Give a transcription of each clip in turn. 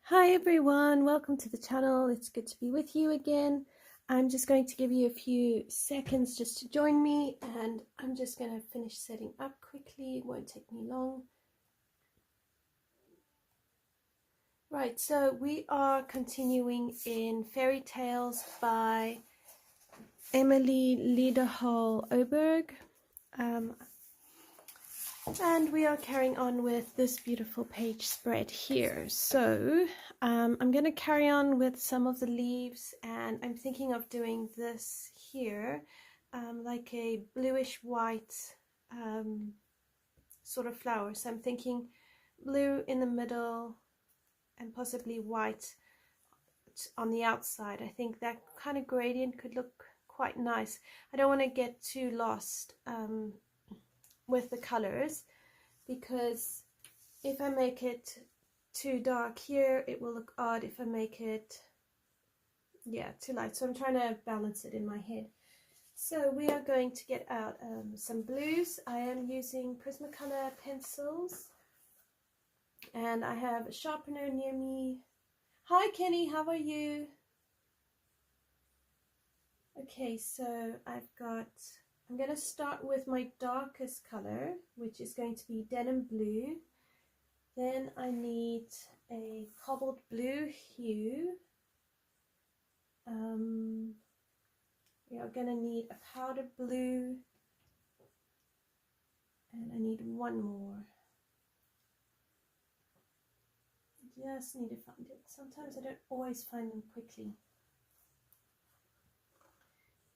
Hi everyone, welcome to the channel. It's good to be with you again. I'm just going to give you a few seconds just to join me, and I'm just going to finish setting up quickly. It won't take me long. Right, so we are continuing in Fairytales by Emelie Lidehäll Öberg. And we are carrying on with this beautiful page spread here. So I'm going to carry on with some of the leaves, and I'm thinking of doing this here, like a bluish white sort of flower. So I'm thinking blue in the middle and possibly white on the outside. I think that kind of gradient could look quite nice. I don't want to get too lost with the colors, because if I make it too dark here, it will look odd if I make it too light. So I'm trying to balance it in my head. So we are going to get out some blues. I am using Prismacolor pencils, and I have a sharpener near me. Hi Kenny, how are you? Okay, so I'm going to start with my darkest color, which is going to be Denim Blue. Then I need a Cobalt Blue hue. We are going to need a Powder Blue. And I need one more. I just need to find it. Sometimes I don't always find them quickly,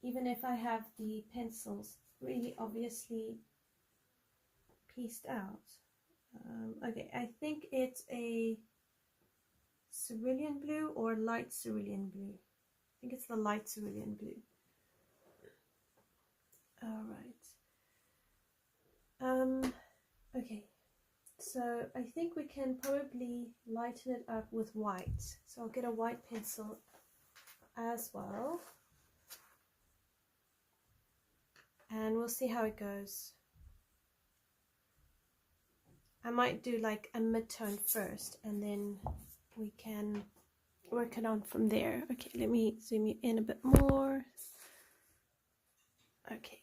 even if I have the pencils really obviously pieced out. Okay, I think it's a Cerulean Blue or light Cerulean Blue. I think it's the light Cerulean Blue. Alright. Okay, so I think we can probably lighten it up with white. So I'll get a white pencil as well, and we'll see how it goes. I might do like a mid-tone first, and then we can work it on from there. Okay, let me zoom you in a bit more. Okay.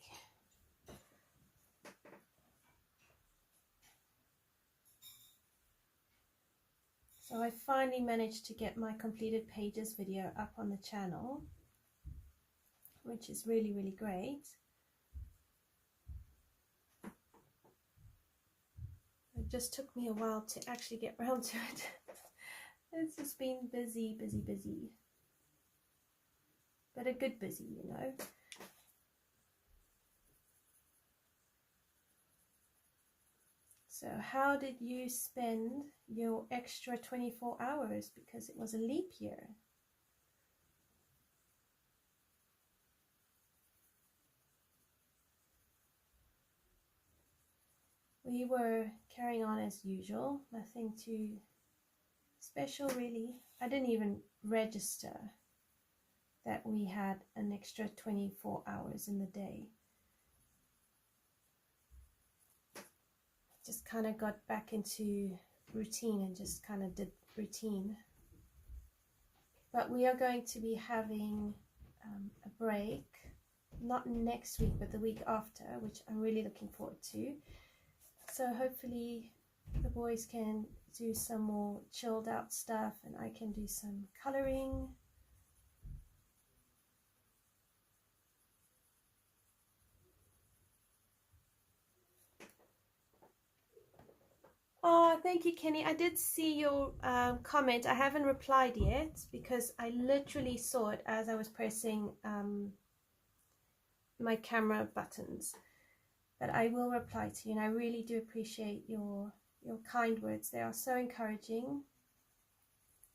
So I finally managed to get my completed pages video up on the channel, which is really, really great. It just took me a while to actually get around to it. It's just been busy. But a good busy, you know. So how did you spend your extra 24 hours, because it was a leap year? We were carrying on as usual, nothing too special really. I didn't even register that we had an extra 24 hours in the day. Just kind of got back into routine and just kind of did routine. But we are going to be having a break, not next week but the week after, which I'm really looking forward to. So hopefully the boys can do some more chilled out stuff and I can do some coloring. Oh, thank you, Kenny. I did see your comment. I haven't replied yet because I literally saw it as I was pressing my camera buttons. But I will reply to you, and I really do appreciate your kind words. They are so encouraging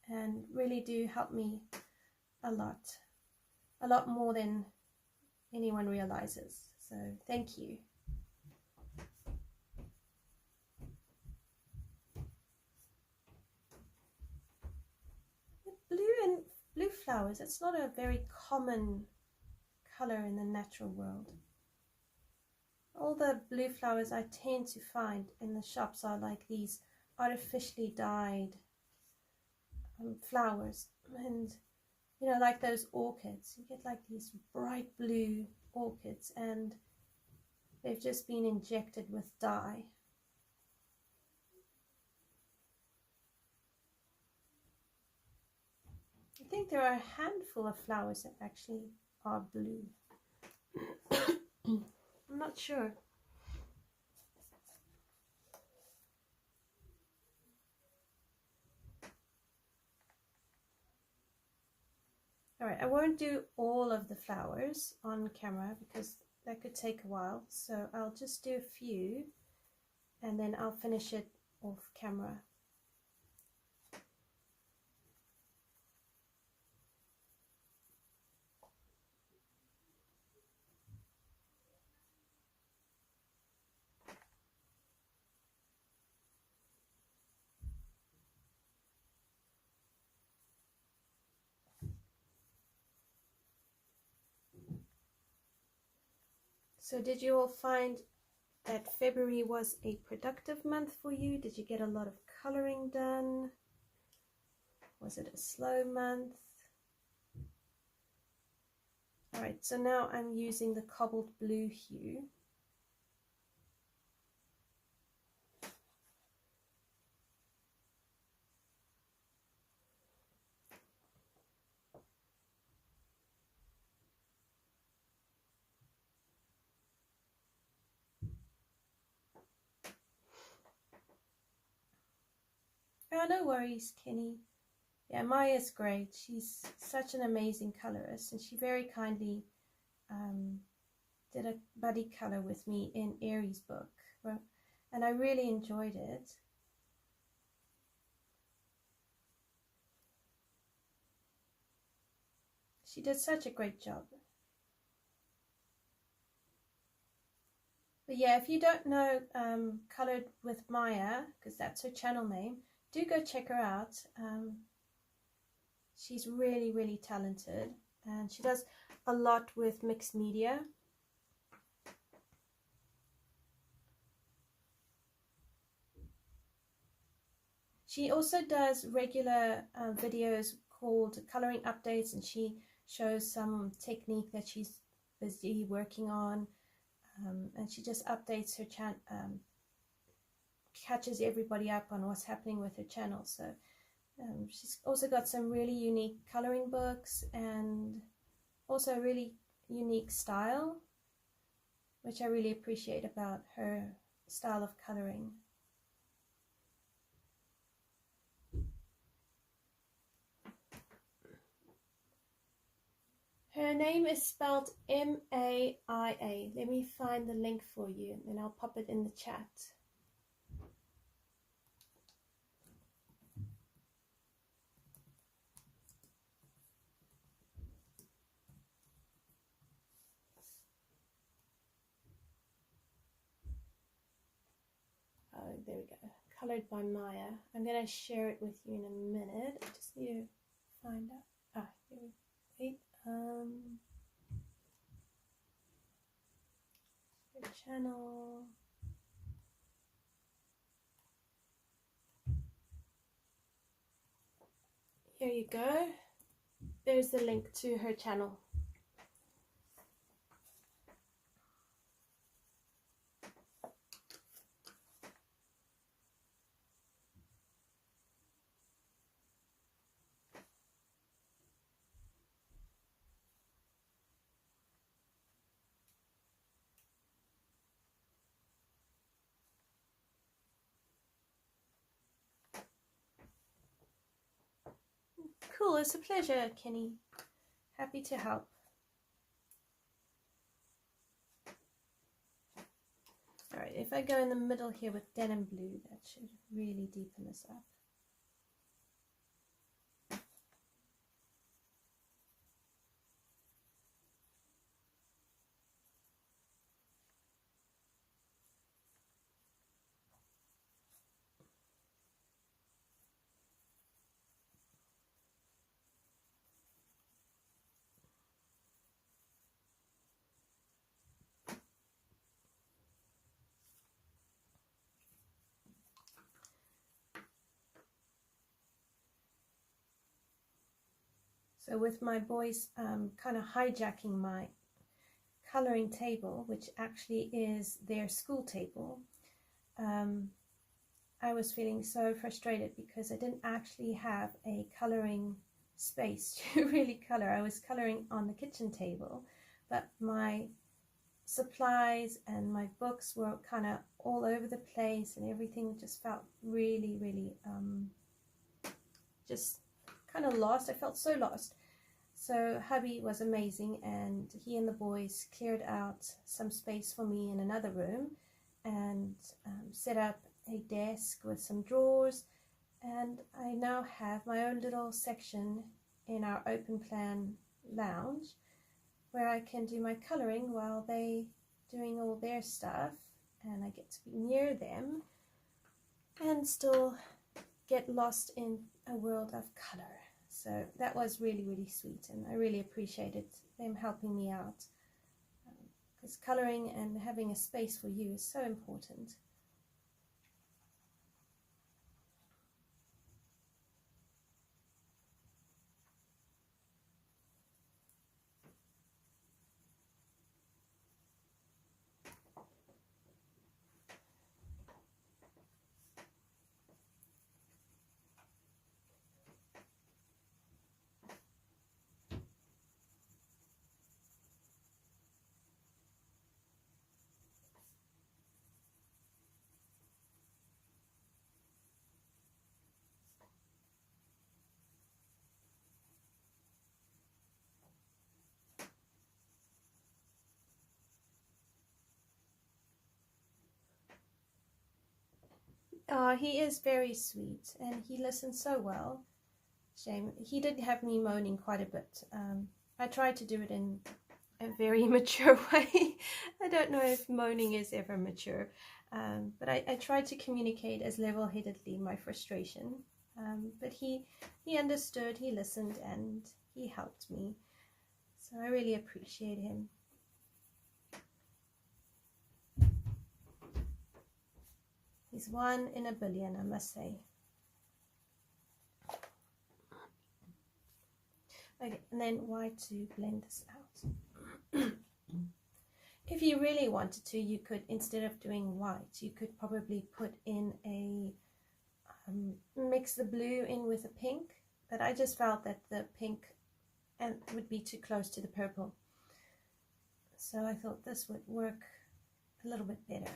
and really do help me a lot more than anyone realizes. So thank you. Blue flowers, it's not a very common color in the natural world. All the blue flowers I tend to find in the shops are like these artificially dyed flowers, and you know, like those orchids, you get like these bright blue orchids and they've just been injected with dye. I think there are a handful of flowers that actually are blue. I'm not sure. Alright, I won't do all of the flowers on camera because that could take a while, so I'll just do a few and then I'll finish it off camera. So did you all find that February was a productive month for you? Did you get a lot of coloring done? Was it a slow month? Alright, so now I'm using the cobalt blue hue. Oh, no worries, Kenny. Yeah, Maya's great. She's such an amazing colorist, and she very kindly did a buddy color with me in Aries' book, and I really enjoyed it. She did such a great job. But yeah, if you don't know Colored with Maya, because that's her channel name, do go check her out. She's really, really talented, and she does a lot with mixed media. She also does regular videos called coloring updates, and she shows some technique that she's busy working on, and she just updates her channel, catches everybody up on what's happening with her channel. So she's also got some really unique coloring books and also a really unique style, which I really appreciate about her style of coloring. Her name is spelled M-A-I-A. Let me find the link for you and then I'll pop it in the chat. Oh, there we go. Colored by Maya. I'm going to share it with you in a minute. I just need to find out. Ah, here we go. Wait. Your channel. Here you go. There's the link to her channel. Cool, it's a pleasure, Kenny. Happy to help. Alright, if I go in the middle here with denim blue, that should really deepen this up. So with my boys kind of hijacking my coloring table, which actually is their school table, I was feeling so frustrated because I didn't actually have a coloring space to really color. I was coloring on the kitchen table, but my supplies and my books were kind of all over the place, and everything just felt really, really just kind of lost. I felt so lost. So hubby was amazing, and he and the boys cleared out some space for me in another room and set up a desk with some drawers, and I now have my own little section in our open plan lounge where I can do my coloring while they doing all their stuff, and I get to be near them and still get lost in a world of color. So that was really, really sweet, and I really appreciated them helping me out, because coloring and having a space for you is so important. He is very sweet, and he listens so well. Shame. He did have me moaning quite a bit. I tried to do it in a very mature way. I don't know if moaning is ever mature, but I tried to communicate as level-headedly my frustration. But he understood, he listened, and he helped me. So I really appreciate him. He's one in a billion, I must say. Okay, and then white to blend this out. If you really wanted to, you could, instead of doing white, you could probably put in a, mix the blue in with a pink, but I just felt that the pink would be too close to the purple. So I thought this would work a little bit better.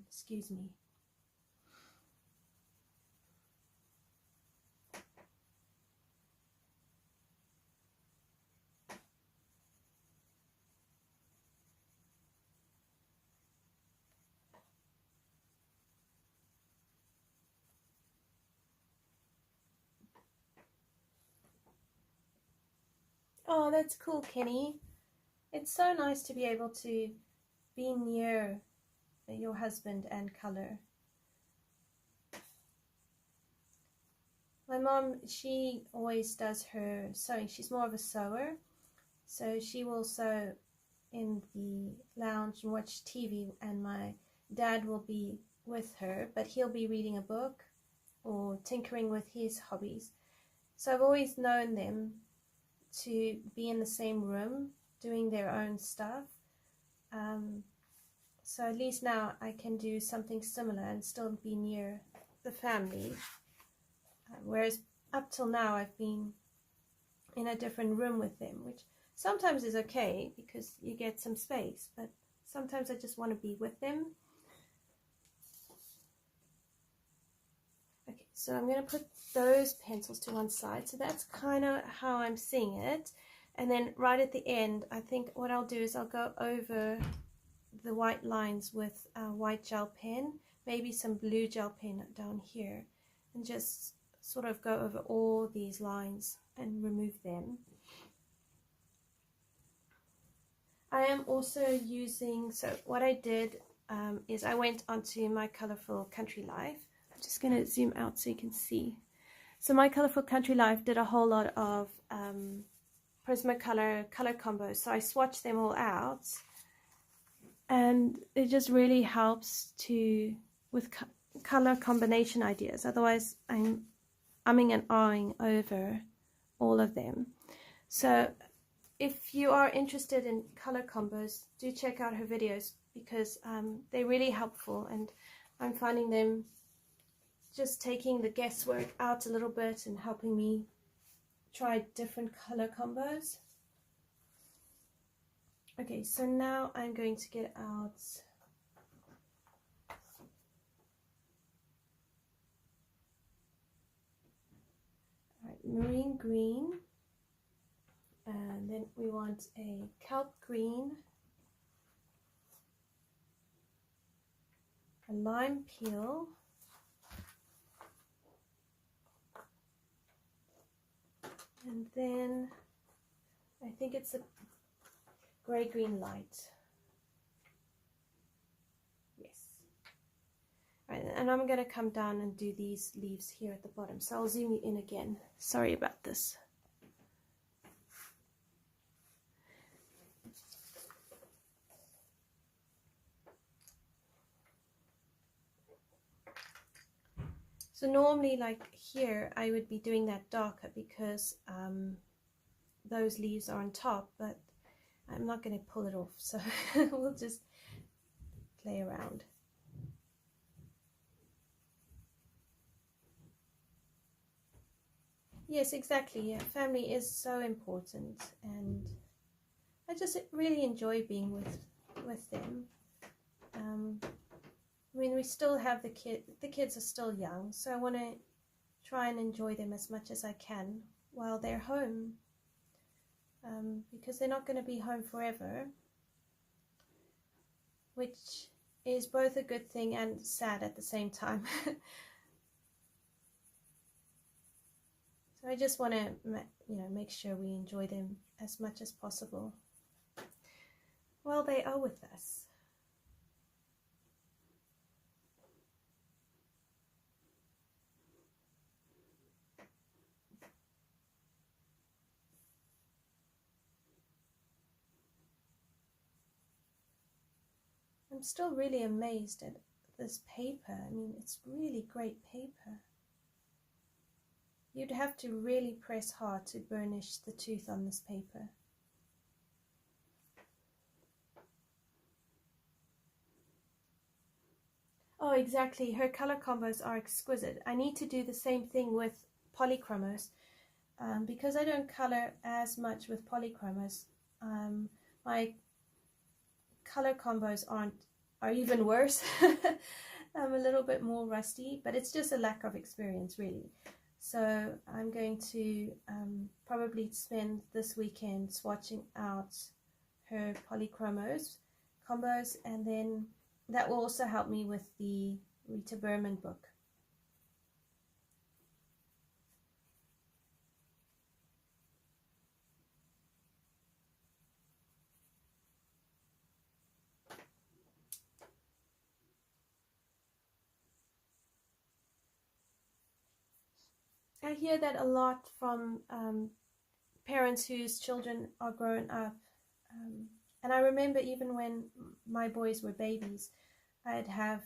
Excuse me. Oh, that's cool, Kenny. It's so nice to be able to be near your husband and color. My mom, she always does her sewing. She's more of a sewer, so she will sew in the lounge and watch TV, and my dad will be with her, but he'll be reading a book or tinkering with his hobbies. So I've always known them to be in the same room doing their own stuff. So at least now I can do something similar and still be near the family. Whereas up till now I've been in a different room with them, which sometimes is okay because you get some space, but sometimes I just want to be with them. Okay, so I'm going to put those pencils to one side. So that's kind of how I'm seeing it. And then right at the end, I think what I'll do is I'll go over the white lines with a white gel pen, maybe some blue gel pen down here, and just sort of go over all these lines and remove them. I am also using, so what I did is I went onto my Colorful Country Life. I'm just going to zoom out so you can see. So my Colorful Country Life did a whole lot of Prismacolor color combos, so I swatched them all out, and it just really helps to with color combination ideas. Otherwise I'm umming and ahhing over all of them. So if you are interested in color combos, do check out her videos, because they're really helpful, and I'm finding them just taking the guesswork out a little bit and helping me try different color combos. Okay, so now I'm going to get out marine green, and then we want a kelp green, a lime peel, and then I think it's a gray-green light. Yes. Right, and I'm going to come down and do these leaves here at the bottom. So I'll zoom you in again. Sorry about this. So normally, like here, I would be doing that darker because those leaves are on top, but I'm not going to pull it off, so we'll just play around. Yes, exactly. Yeah, family is so important, and I just really enjoy being with them. I mean, we still have the kids are still young, so I want to try and enjoy them as much as I can while they're home, because they're not going to be home forever, which is both a good thing and sad at the same time. So I just want to, make sure we enjoy them as much as possible while they are with us. I'm still really amazed at this paper. I mean, it's really great paper. You'd have to really press hard to burnish the tooth on this paper. Oh, exactly. Her color combos are exquisite. I need to do the same thing with polychromos, because I don't color as much with polychromos. My color combos are even worse. I'm a little bit more rusty, but it's just a lack of experience, really. So I'm going to probably spend this weekend swatching out her polychromos combos, and then that will also help me with the Rita Berman book. I hear that a lot from parents whose children are grown up. And I remember even when my boys were babies, I'd have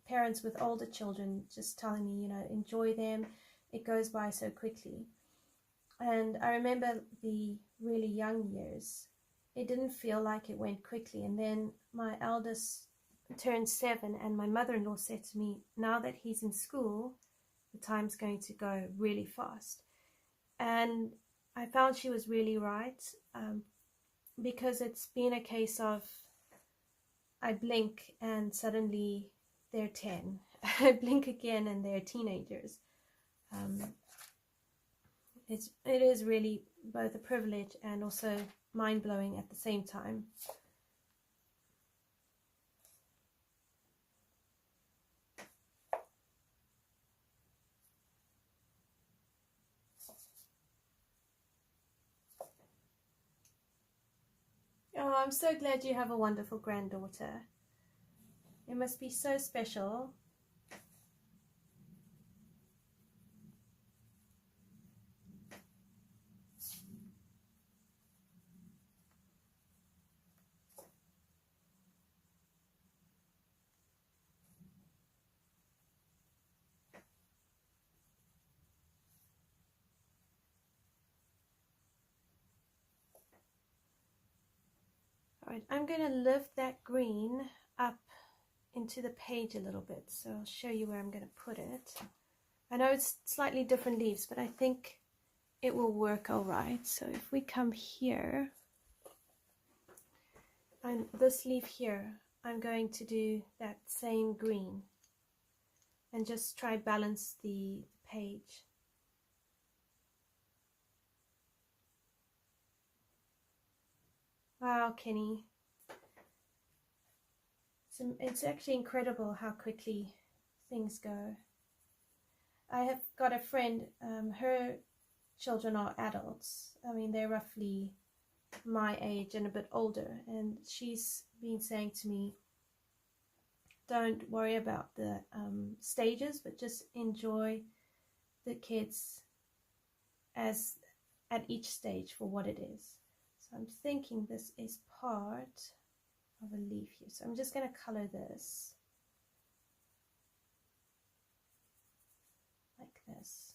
parents with older children just telling me, enjoy them. It goes by so quickly. And I remember the really young years. It didn't feel like it went quickly. And then my eldest turned 7, and my mother-in-law said to me, now that he's in school, the time's going to go really fast. And I found she was really right, because it's been a case of I blink and suddenly they're 10. I blink again and they're teenagers. It is really both a privilege and also mind-blowing at the same time. Oh, I'm so glad you have a wonderful granddaughter. It must be so special. Right, I'm going to lift that green up into the page a little bit, so I'll show you where I'm going to put it. I know it's slightly different leaves, but I think it will work all right. So if we come here, and this leaf here, I'm going to do that same green and just try balance the page. Wow, Kenny. It's actually incredible how quickly things go. I have got a friend, her children are adults. I mean, they're roughly my age and a bit older, and she's been saying to me, don't worry about the stages, but just enjoy the kids as at each stage for what it is. So I'm thinking this is part of a leaf here, so I'm just going to color this like this.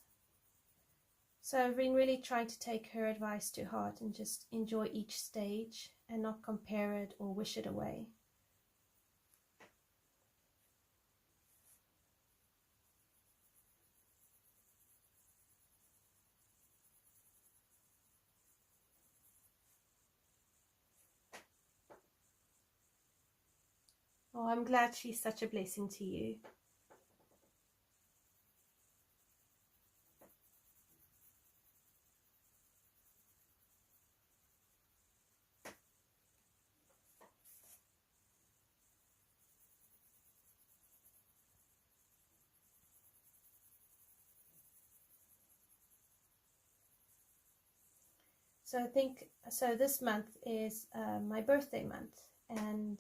So I've been really trying to take her advice to heart and just enjoy each stage and not compare it or wish it away. Oh, I'm glad she's such a blessing to you. So I think, so this month is my birthday month, and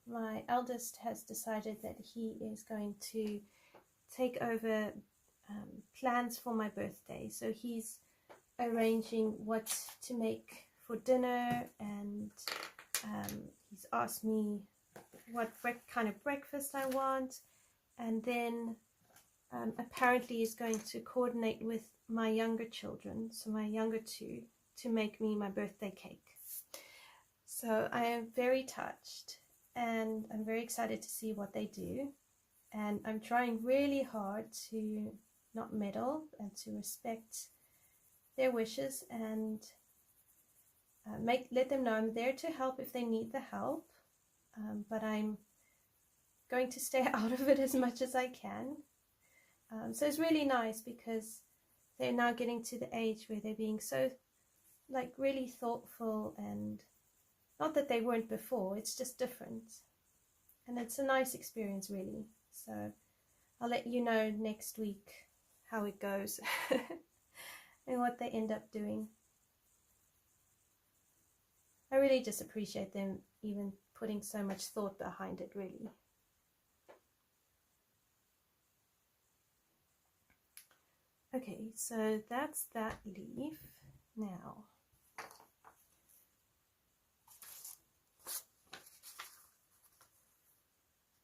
my eldest has decided that he is going to take over plans for my birthday. So he's arranging what to make for dinner, and he's asked me what kind of breakfast I want, and then apparently he's going to coordinate with my younger children, so my younger two, to make me my birthday cake. So I am very touched, and I'm very excited to see what they do, and I'm trying really hard to not meddle and to respect their wishes, and let them know I'm there to help if they need the help, but I'm going to stay out of it as much as I can. So it's really nice because they're now getting to the age where they're being so like really thoughtful, and not that they weren't before, it's just different, and it's a nice experience really. So I'll let you know next week how it goes and what they end up doing. I really just appreciate them even putting so much thought behind it, really. Okay, so that's that leaf. Now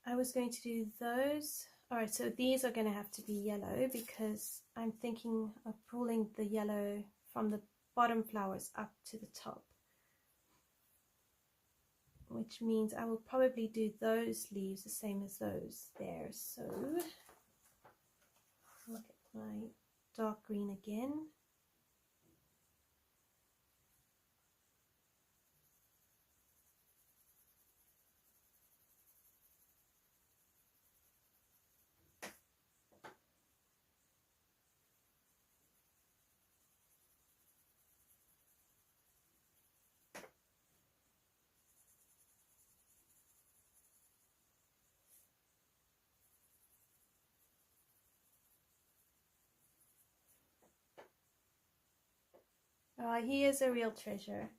I was going to do those. Alright, so these are going to have to be yellow because I'm thinking of pulling the yellow from the bottom flowers up to the top, which means I will probably do those leaves the same as those there. So look at my dark green again. He is a real treasure.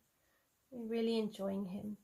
We're really enjoying him.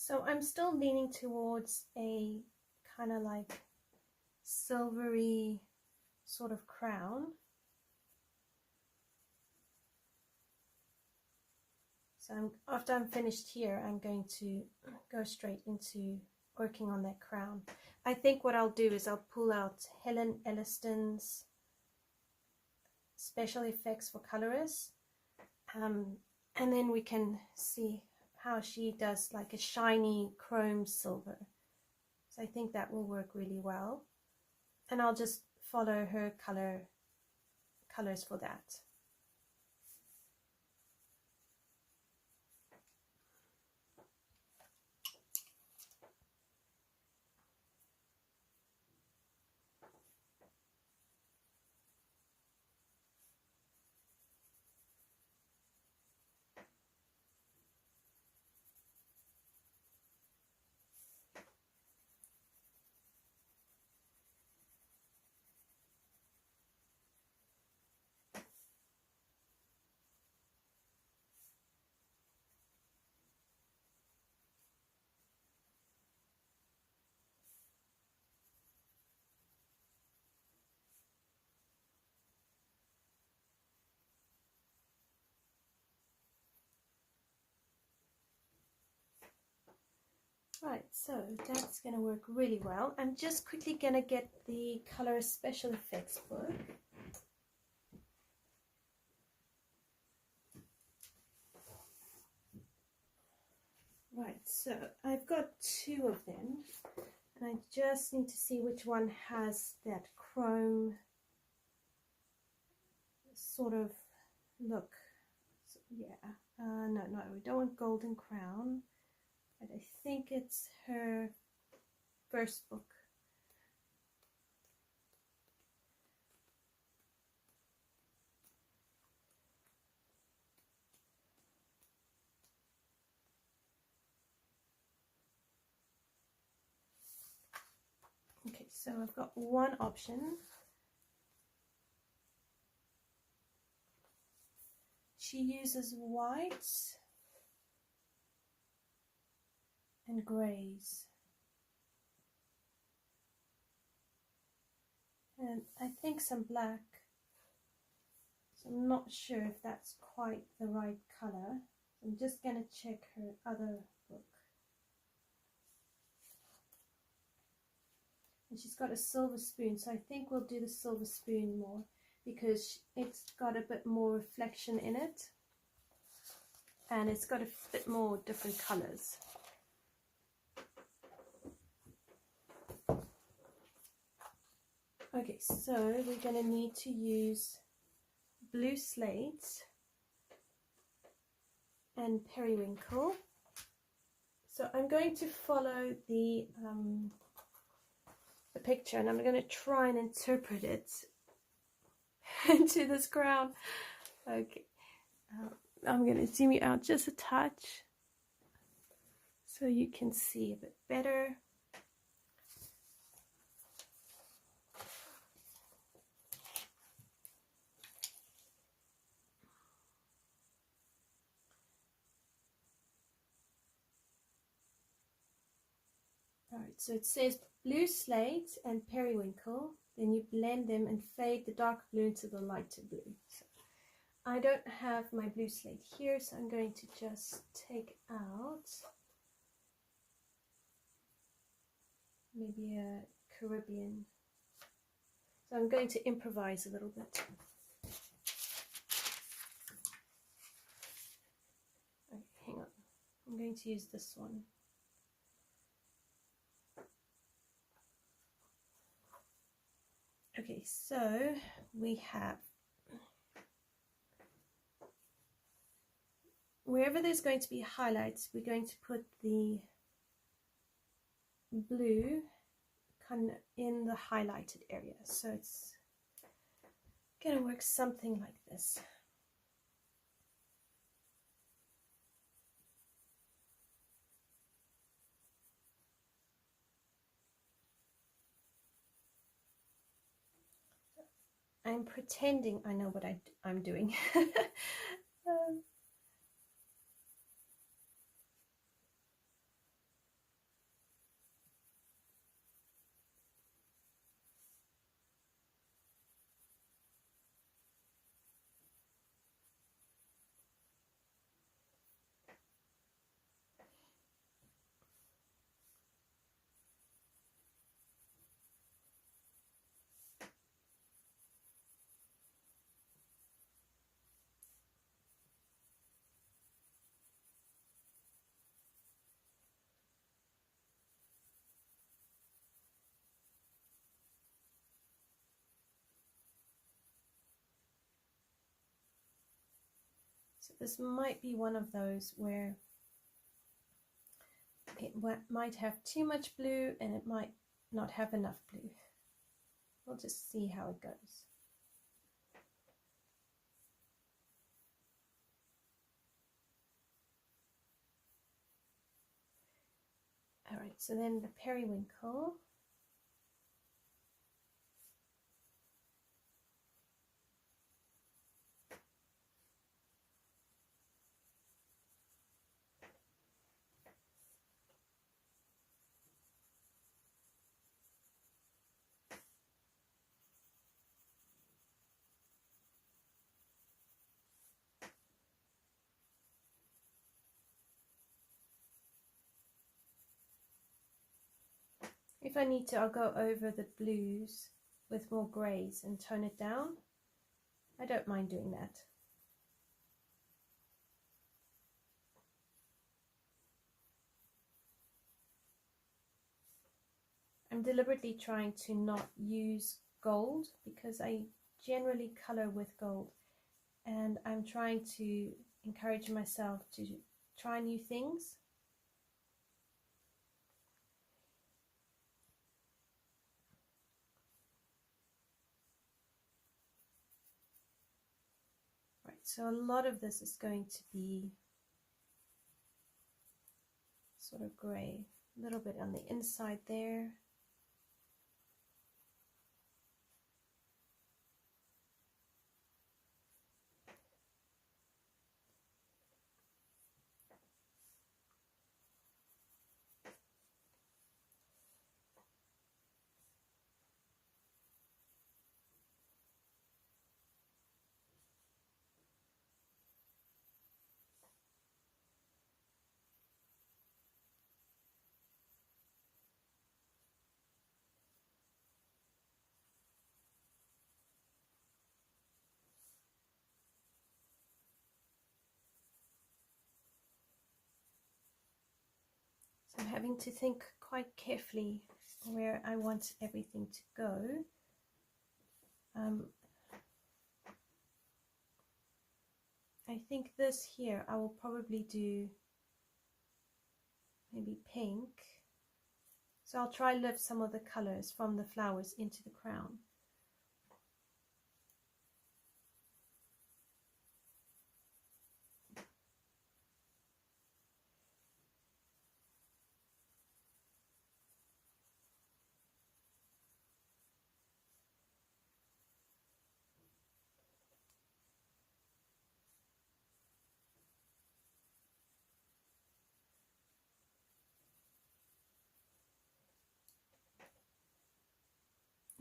So I'm still leaning towards a kind of like silvery sort of crown. So after I'm finished here, I'm going to go straight into working on that crown. I think what I'll do is I'll pull out Helen Elliston's Special Effects for Colorists, and then we can see how she does like a shiny chrome silver. So I think that will work really well, and I'll just follow her colors for that. Right, so that's going to work really well. I'm just quickly going to get the Colorist Special Effects book. Right, so I've got two of them, and I just need to see which one has that chrome sort of look. So, yeah, no, we don't want Golden Crown. But I think it's her first book. Okay, so I've got one option. She uses whites and grays, and I think some black, so I'm not sure if that's quite the right color. I'm just going to check her other book, and she's got a silver spoon, so I think we'll do the silver spoon more because it's got a bit more reflection in it, and it's got a bit more different colors. Okay, so we're going to need to use Blue Slate and Periwinkle. So I'm going to follow the picture, and I'm going to try and interpret it into this crown. Okay, I'm going to zoom you out just a touch so you can see a bit better. Alright, so it says Blue Slate and Periwinkle, then you blend them and fade the dark blue into the lighter blue. So I don't have my Blue Slate here, so I'm going to just take out maybe a Caribbean. So I'm going to improvise a little bit. Okay, hang on. I'm going to use this one. Okay, so we have, wherever there's going to be highlights, we're going to put the blue kind of in the highlighted area. So it's going to work something like this. I'm pretending I know what I'm doing. So this might be one of those where it might have too much blue and it might not have enough blue. We'll just see how it goes. All right, so then the periwinkle. If I need to, I'll go over the blues with more greys and tone it down. I don't mind doing that. I'm deliberately trying to not use gold because I generally color with gold, and I'm trying to encourage myself to try new things. Right, so a lot of this is going to be sort of grey, a little bit on the inside there. So I'm having to think quite carefully where I want everything to go. I think this here I will probably do maybe pink. So I'll try lift some of the colors from the flowers into the crown.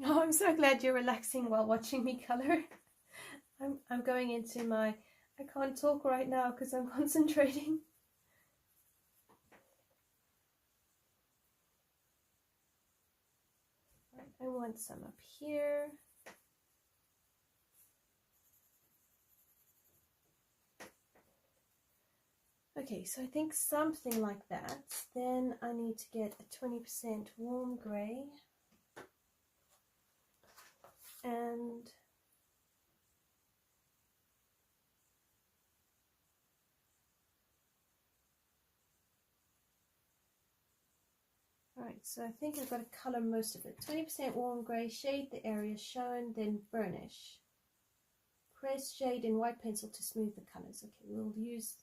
Oh, I'm so glad you're relaxing while watching me color. I'm going into my, I can't talk right now because I'm concentrating. I want some up here. Okay, so I think something like that. Then I need to get a 20% warm grey. And alright, so I think I've got to colour most of it. 20% warm grey, shade the area shown, then burnish. Press shade in white pencil to smooth the colours. Okay, we'll use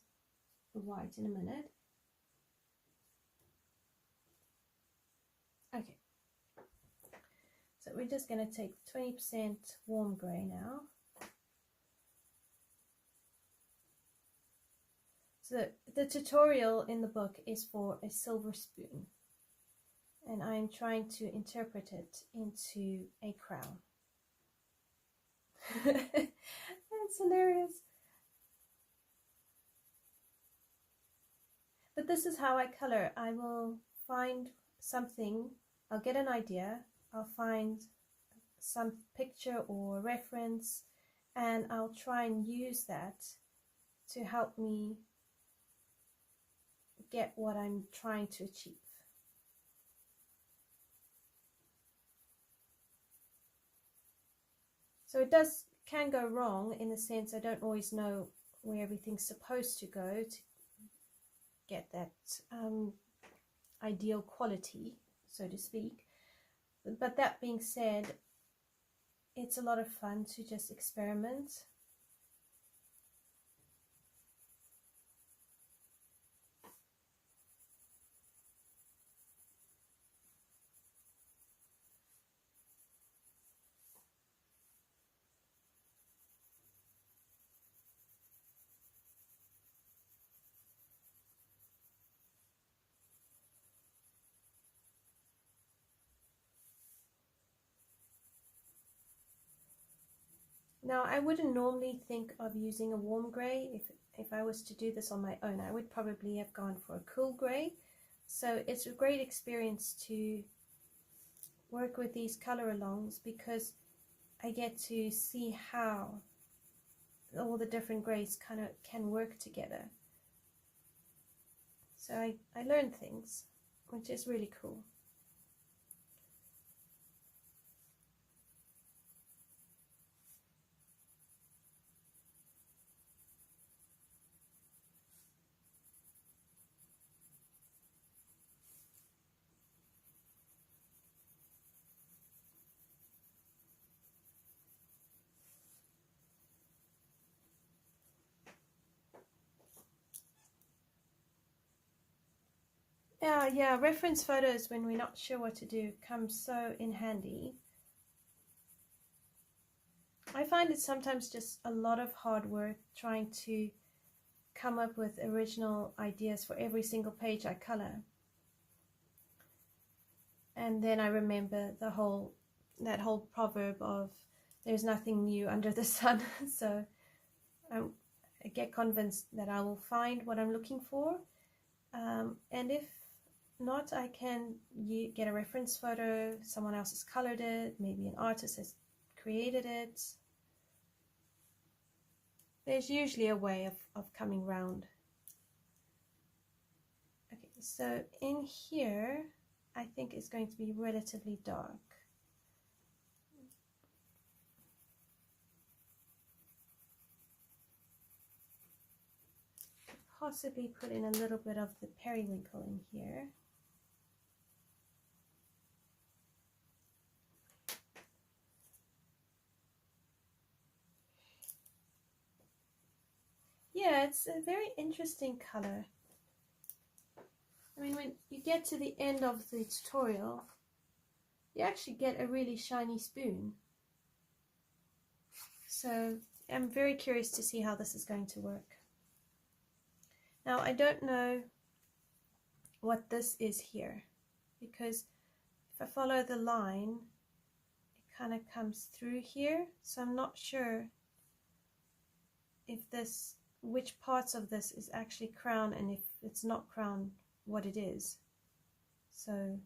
the white in a minute. Okay, so we're just going to take 20% warm grey now. So the tutorial in the book is for a silver spoon, and I'm trying to interpret it into a crown. That's hilarious. But this is how I color. I will find something, I'll get an idea, I'll find some picture or reference, and I'll try and use that to help me get what I'm trying to achieve. So it can go wrong in the sense I don't always know where everything's supposed to go to get that ideal quality, so to speak. But that being said, it's a lot of fun to just experiment. Now, I wouldn't normally think of using a warm grey. If I was to do this on my own, I would probably have gone for a cool grey. So it's a great experience to work with these color alongs because I get to see how all the different greys kind of can work together. So I learned things, which is really cool. Yeah, reference photos when we're not sure what to do come so in handy. I find it sometimes just a lot of hard work trying to come up with original ideas for every single page I color. And then I remember that whole proverb of there's nothing new under the sun. So I get convinced that I will find what I'm looking for. And if not, I can get a reference photo, someone else has colored it, maybe an artist has created it. There's usually a way of coming round. Okay, so in here, I think it's going to be relatively dark. Possibly put in a little bit of the periwinkle in here. Yeah, it's a very interesting color. I mean, when you get to the end of the tutorial, you actually get a really shiny spoon. So I'm very curious to see how this is going to work. Now, I don't know what this is here, because if I follow the line, it kind of comes through here. So I'm not sure if which parts of this is actually crown, and if it's not crown, what it is. So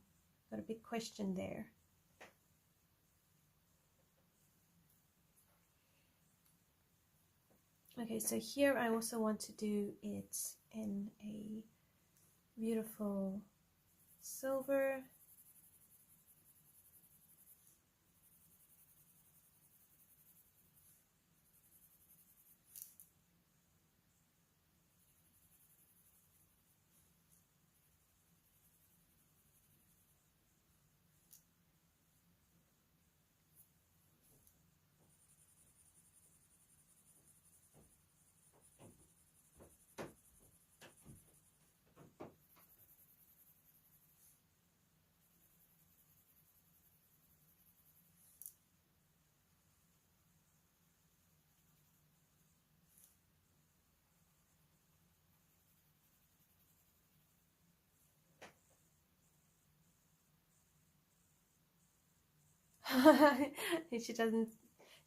got a big question there. Okay, so here I also want to do it in a beautiful silver.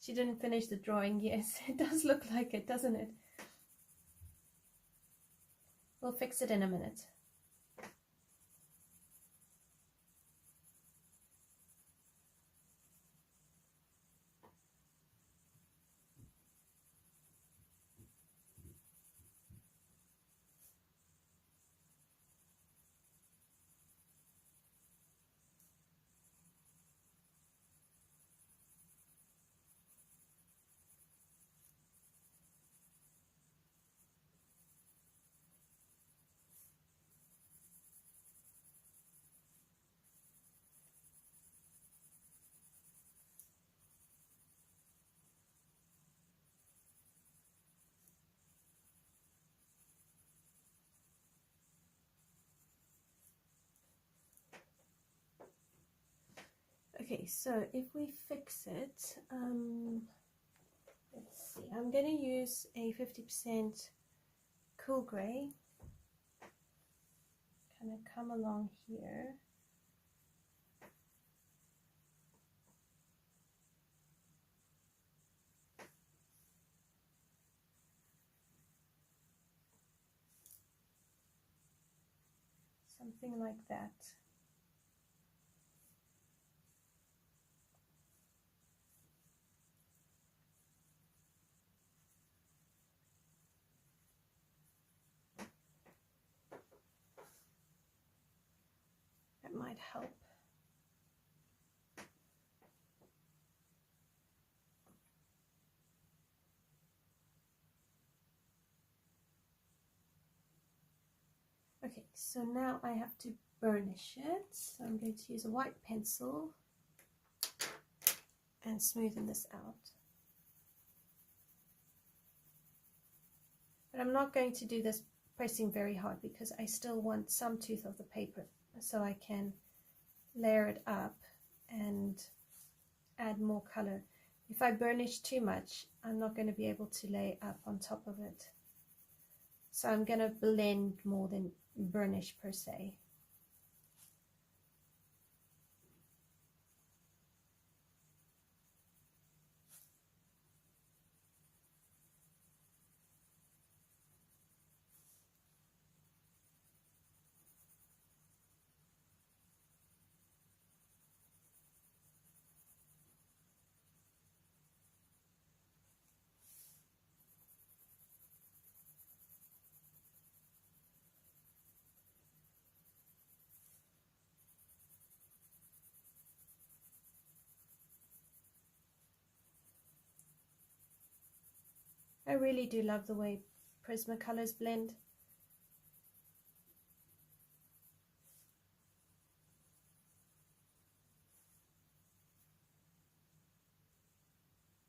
She didn't finish the drawing. Yes, it does look like it, doesn't it? We'll fix it in a minute. Okay, so if we fix it, let's see, I'm going to use a 50% cool grey, kind of come along here. Something like that. That might help. Okay, so now I have to burnish it. So I'm going to use a white pencil and smoothen this out. But I'm not going to do this pressing very hard because I still want some tooth of the paper so I can layer it up and add more color. If I burnish too much, I'm not going to be able to lay up on top of it. So I'm going to blend more than burnish per se. I really do love the way Prismacolors blend.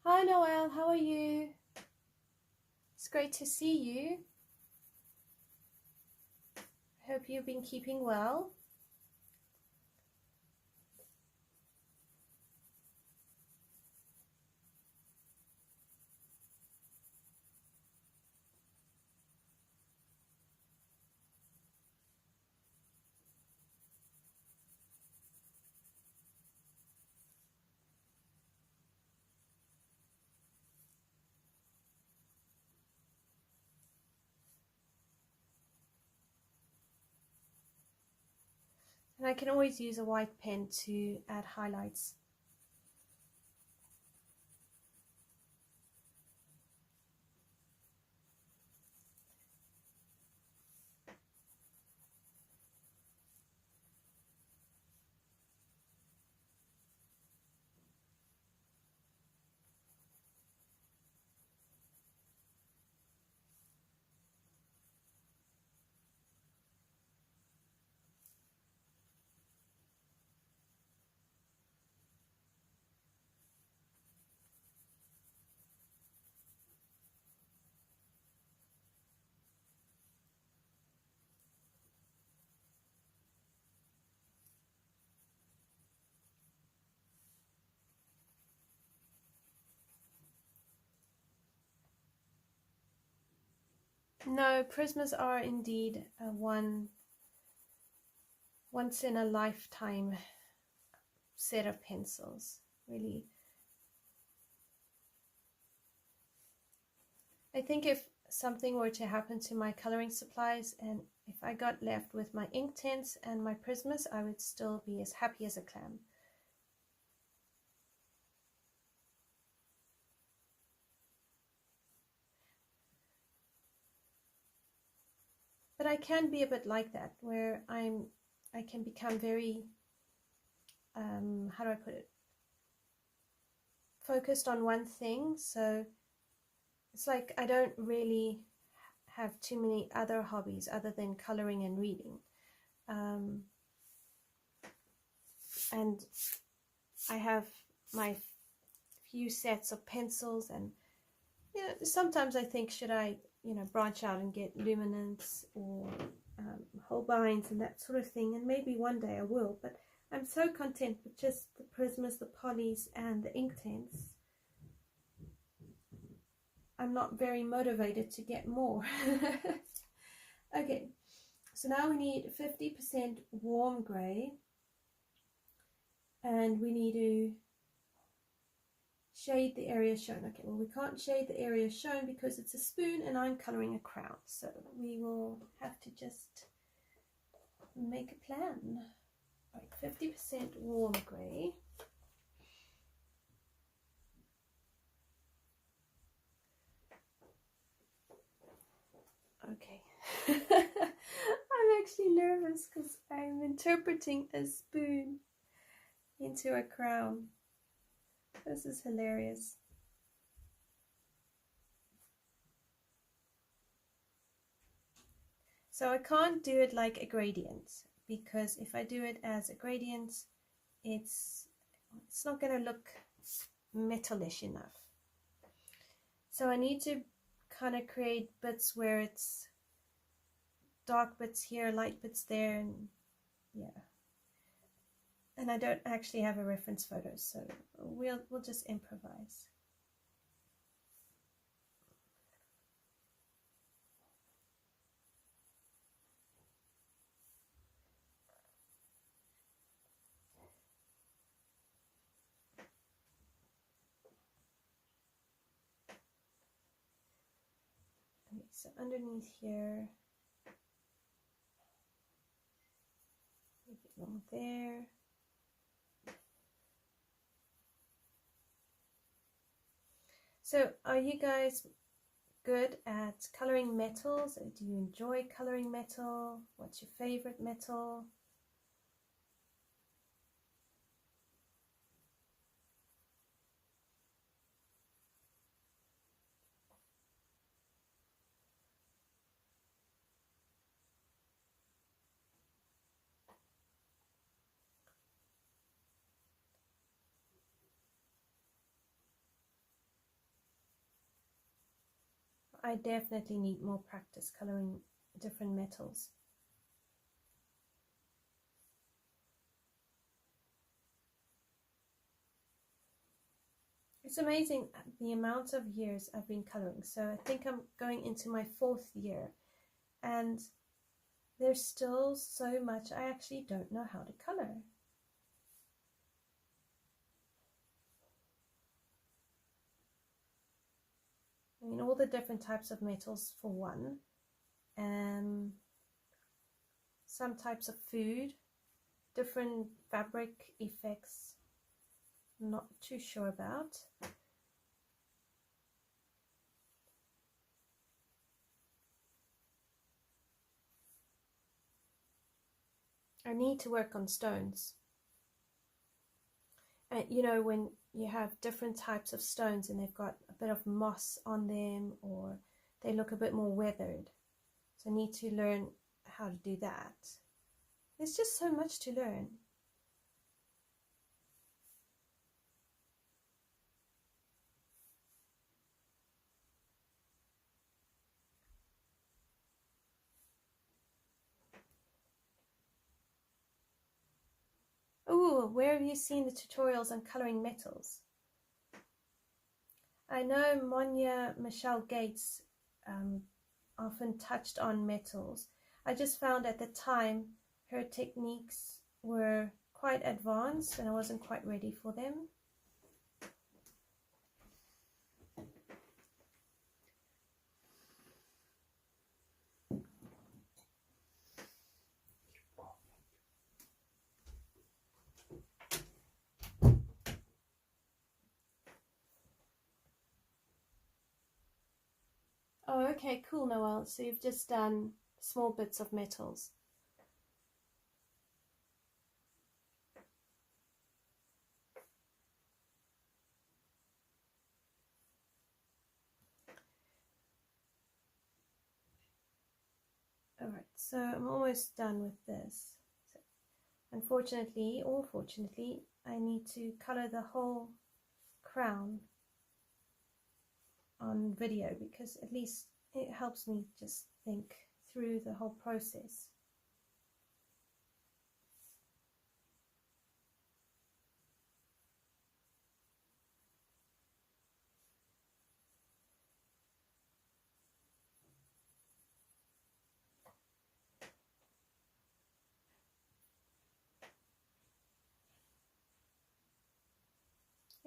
Hi Noelle, how are you? It's great to see you. I hope you've been keeping well. And I can always use a white pen to add highlights. No, Prismas are indeed a once in a lifetime set of pencils, really. I think if something were to happen to my coloring supplies and if I got left with my ink tints and my Prismas, I would still be as happy as a clam. But I can be a bit like that, where I can become very, how do I put it, focused on one thing. So it's like I don't really have too many other hobbies other than coloring and reading. And I have my few sets of pencils, and sometimes I think, should I branch out and get luminance or Holbeins and that sort of thing, and maybe one day I will, but I'm so content with just the Prismas, the polys and the Inktense. I'm not very motivated to get more. Okay, so now we need 50% warm grey, and we need to shade the area shown. Okay, well, we can't shade the area shown because it's a spoon and I'm colouring a crown, so we will have to just make a plan. Right, 50% warm grey. Okay. I'm actually nervous because I'm interpreting a spoon into a crown. This is hilarious. So I can't do it like a gradient, because if I do it as a gradient, it's not going to look metalish enough. So I need to kind of create bits where it's dark bits here, light bits there, and yeah. And I don't actually have a reference photo, so we'll just improvise. Okay, so underneath here, maybe along there. So are you guys good at coloring metals? Do you enjoy coloring metal? What's your favorite metal? I definitely need more practice coloring different metals. It's amazing the amount of years I've been coloring. So I think I'm going into my 4th year, and there's still so much I actually don't know how to color. I mean, all the different types of metals for one, some types of food, different fabric effects, not too sure about. I need to work on stones. You know, when you have different types of stones and they've got a bit of moss on them, or they look a bit more weathered. So I need to learn how to do that. There's just so much to learn. Oh, where have you seen the tutorials on coloring metals? I know Monia Michelle Gates often touched on metals. I just found at the time her techniques were quite advanced and I wasn't quite ready for them. Oh, okay, cool, Noelle. So you've just done small bits of metals. Alright, so I'm almost done with this. So, unfortunately, or fortunately, I need to colour the whole crown on video, because at least it helps me just think through the whole process.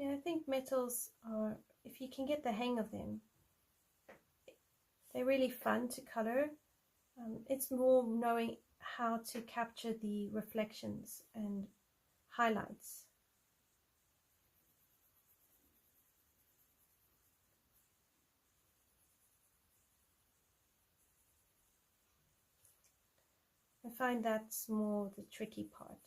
Yeah, I think metals are, if you can get the hang of them, they're really fun to color. It's more knowing how to capture the reflections and highlights. I find that's more the tricky part.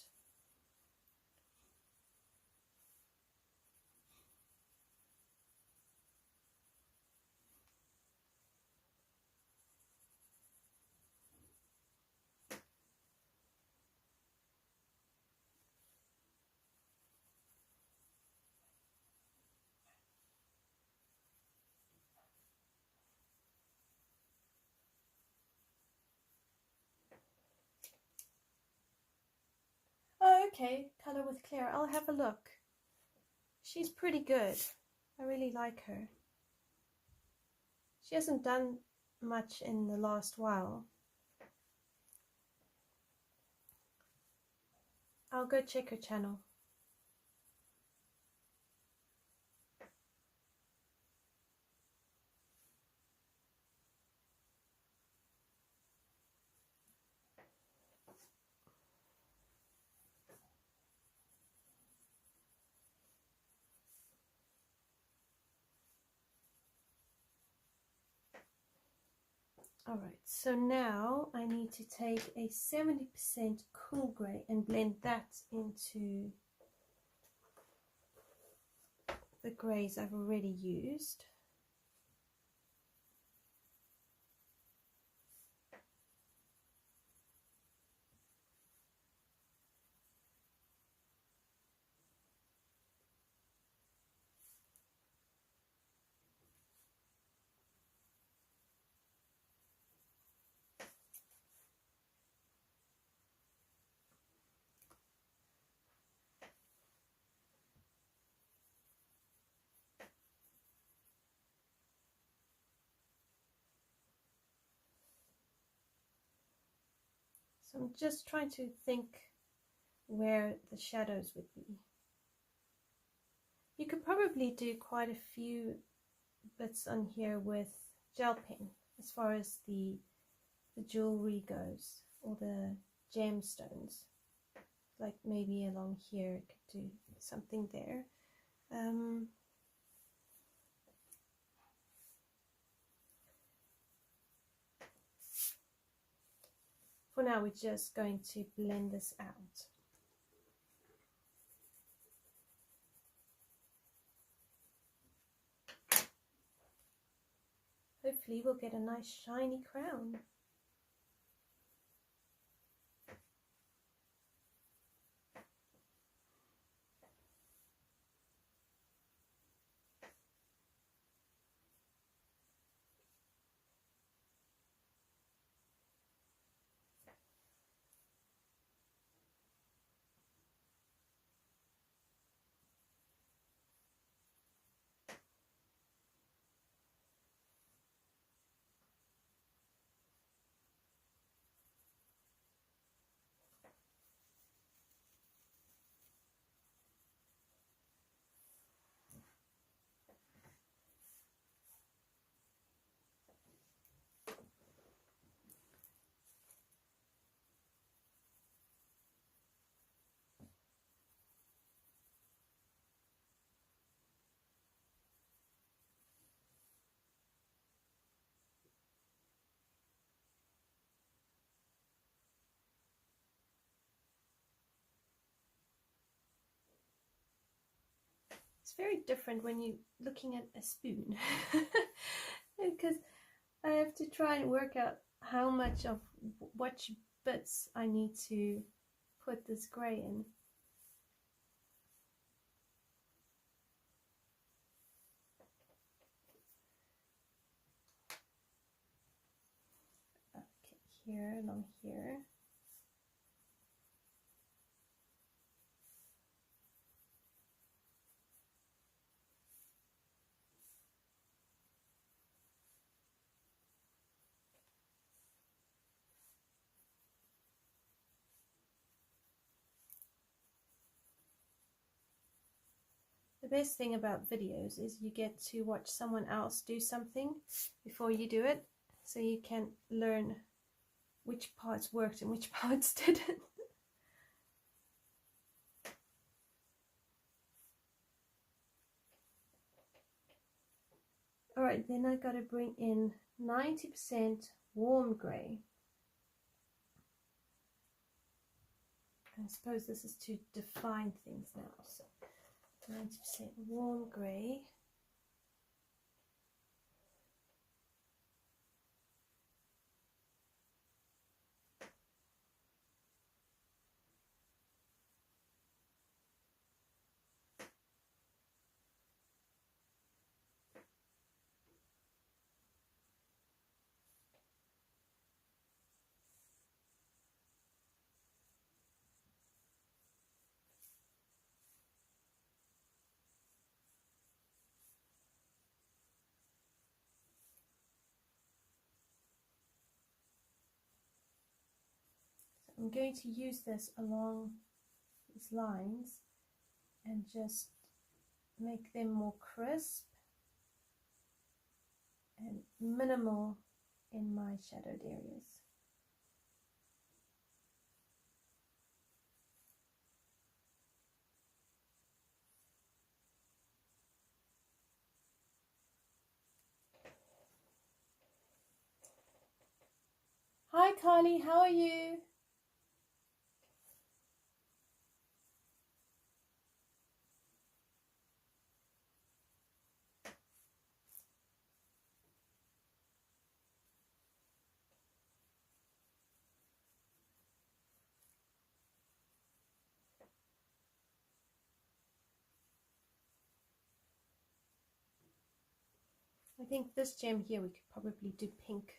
Oh, okay, color with Claire. I'll have a look. She's pretty good. I really like her. She hasn't done much in the last while. I'll go check her channel. Alright, so now I need to take a 70% cool grey and blend that into the greys I've already used. So I'm just trying to think where the shadows would be. You could probably do quite a few bits on here with gel pen as far as the jewelry goes, or the gemstones. Like maybe along here it could do something there. For now, we're just going to blend this out. Hopefully we'll get a nice shiny crown. It's very different when you're looking at a spoon because I have to try and work out how much of which bits I need to put this grey in. Okay, here, along here. The best thing about videos is you get to watch someone else do something before you do it, so you can learn which parts worked and which parts didn't. Alright, then I gotta bring in 90% warm grey. I suppose this is to define things now, so 90% warm grey. I'm going to use this along these lines and just make them more crisp and minimal in my shadowed areas. Hi Carly, how are you? I think this gem here we could probably do pink.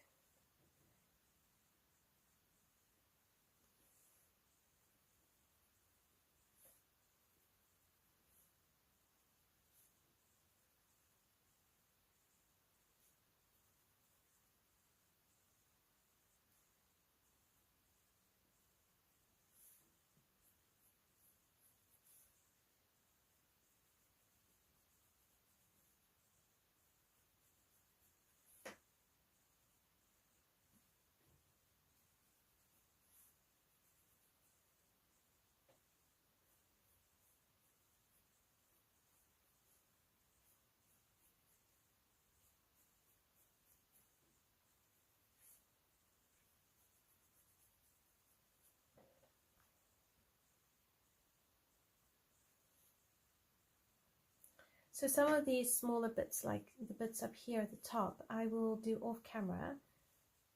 So some of these smaller bits, like the bits up here at the top, I will do off camera,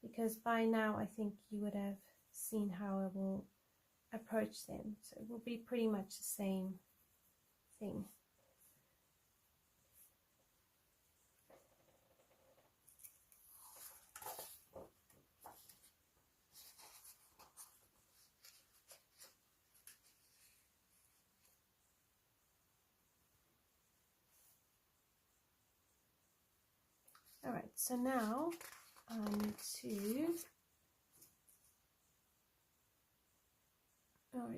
because by now I think you would have seen how I will approach them. So it will be pretty much the same thing. Alright, so now I need to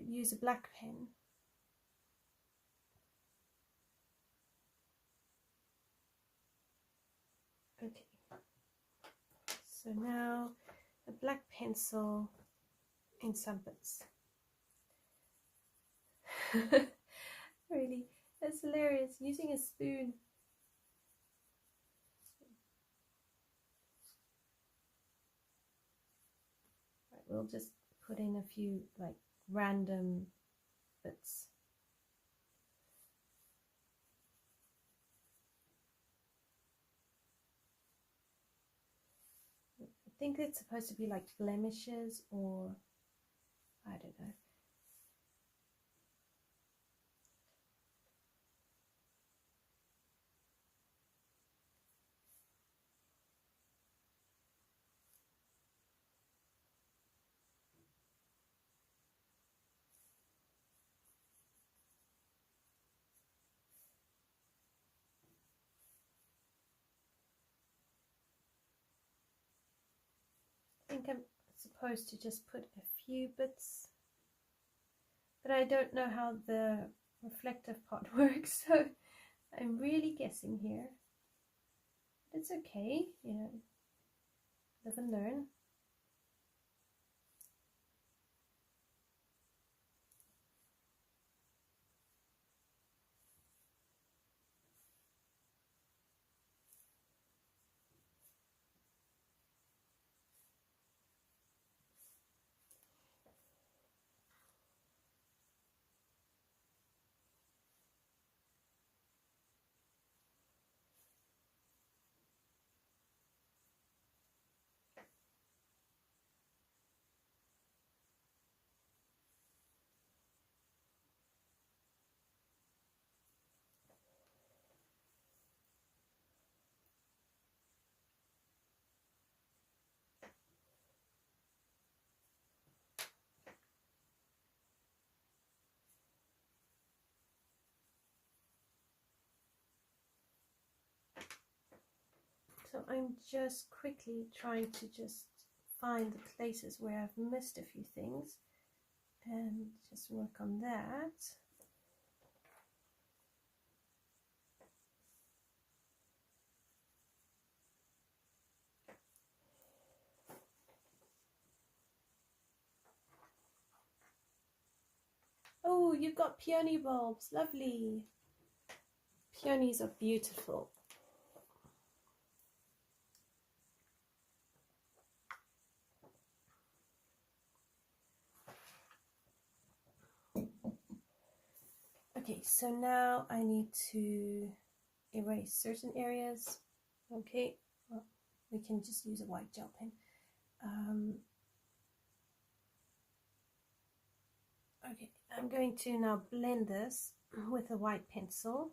use a black pen. Okay, so now a black pencil in some bits. Really, that's hilarious, using a spoon. We'll just put in a few like random bits. I think it's supposed to be like blemishes, or I don't know. I think I'm supposed to just put a few bits, but I don't know how the reflective part works, so I'm really guessing here. It's okay, you know, live and learn. So I'm just quickly trying to just find the places where I've missed a few things and just work on that. Oh, you've got peony bulbs, lovely. Peonies are beautiful. Okay, so now I need to erase certain areas. Okay, well, we can just use a white gel pen. Okay, I'm going to now blend this with a white pencil.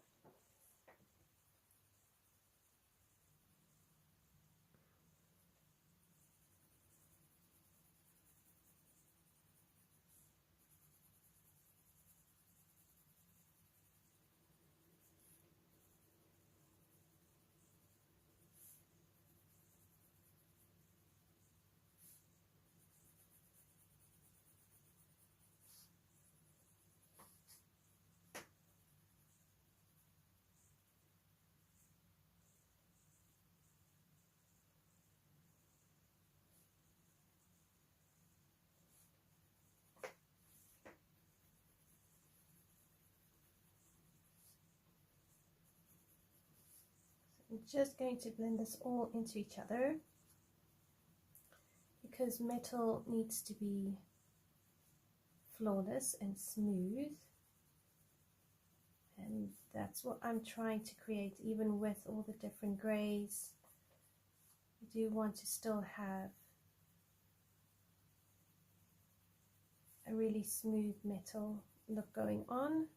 I'm just going to blend this all into each other because metal needs to be flawless and smooth, and that's what I'm trying to create. Even with all the different grays, I do want to still have a really smooth metal look going on.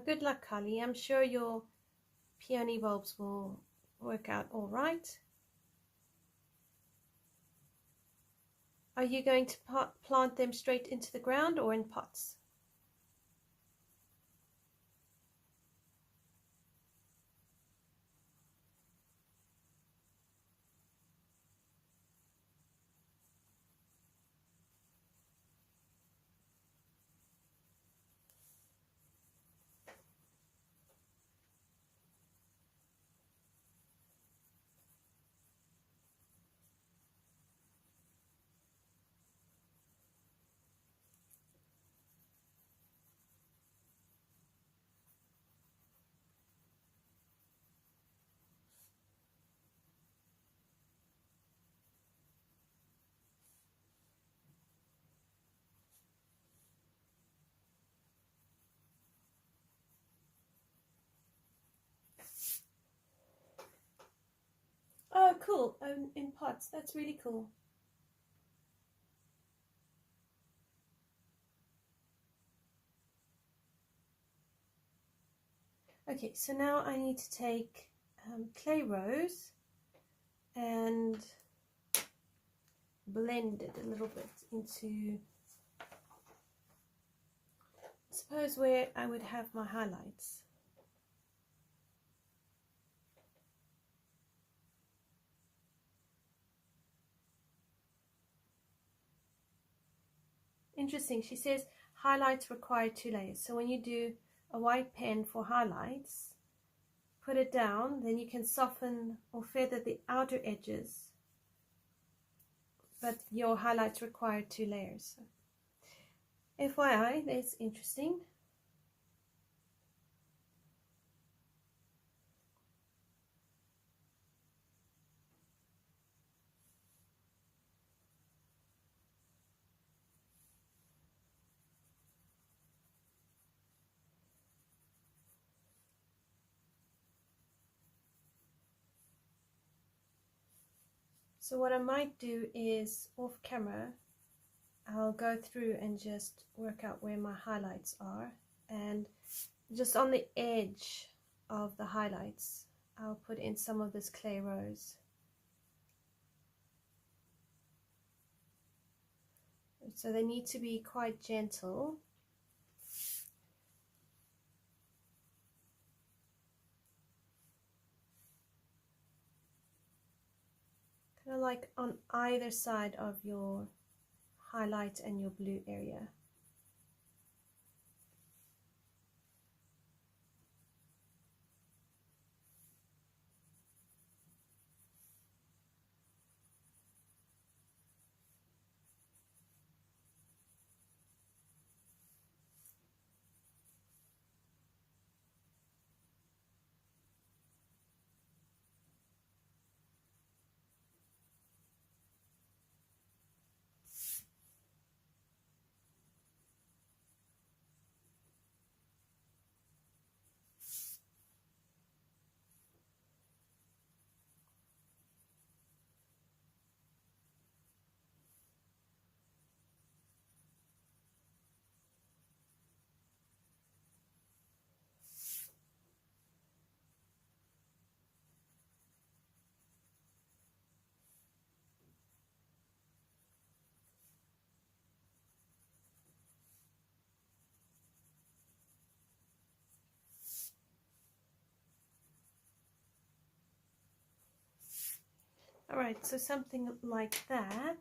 Good luck, Kali. I'm sure your peony bulbs will work out all right. Are you going to plant them straight into the ground or in pots? cool. In pots. That's really cool. Okay, so now I need to take clay rose and blend it a little bit into, I suppose, where I would have my highlights. Interesting, she says highlights require 2 layers. So when you do a white pen for highlights, put it down, then you can soften or feather the outer edges, but your highlights require 2 layers. So, FYI, that's interesting. So what I might do is, off camera, I'll go through and just work out where my highlights are, and just on the edge of the highlights I'll put in some of this clay rose. So they need to be quite gentle. Kind of like on either side of your highlight and your blue area. Alright, so something like that.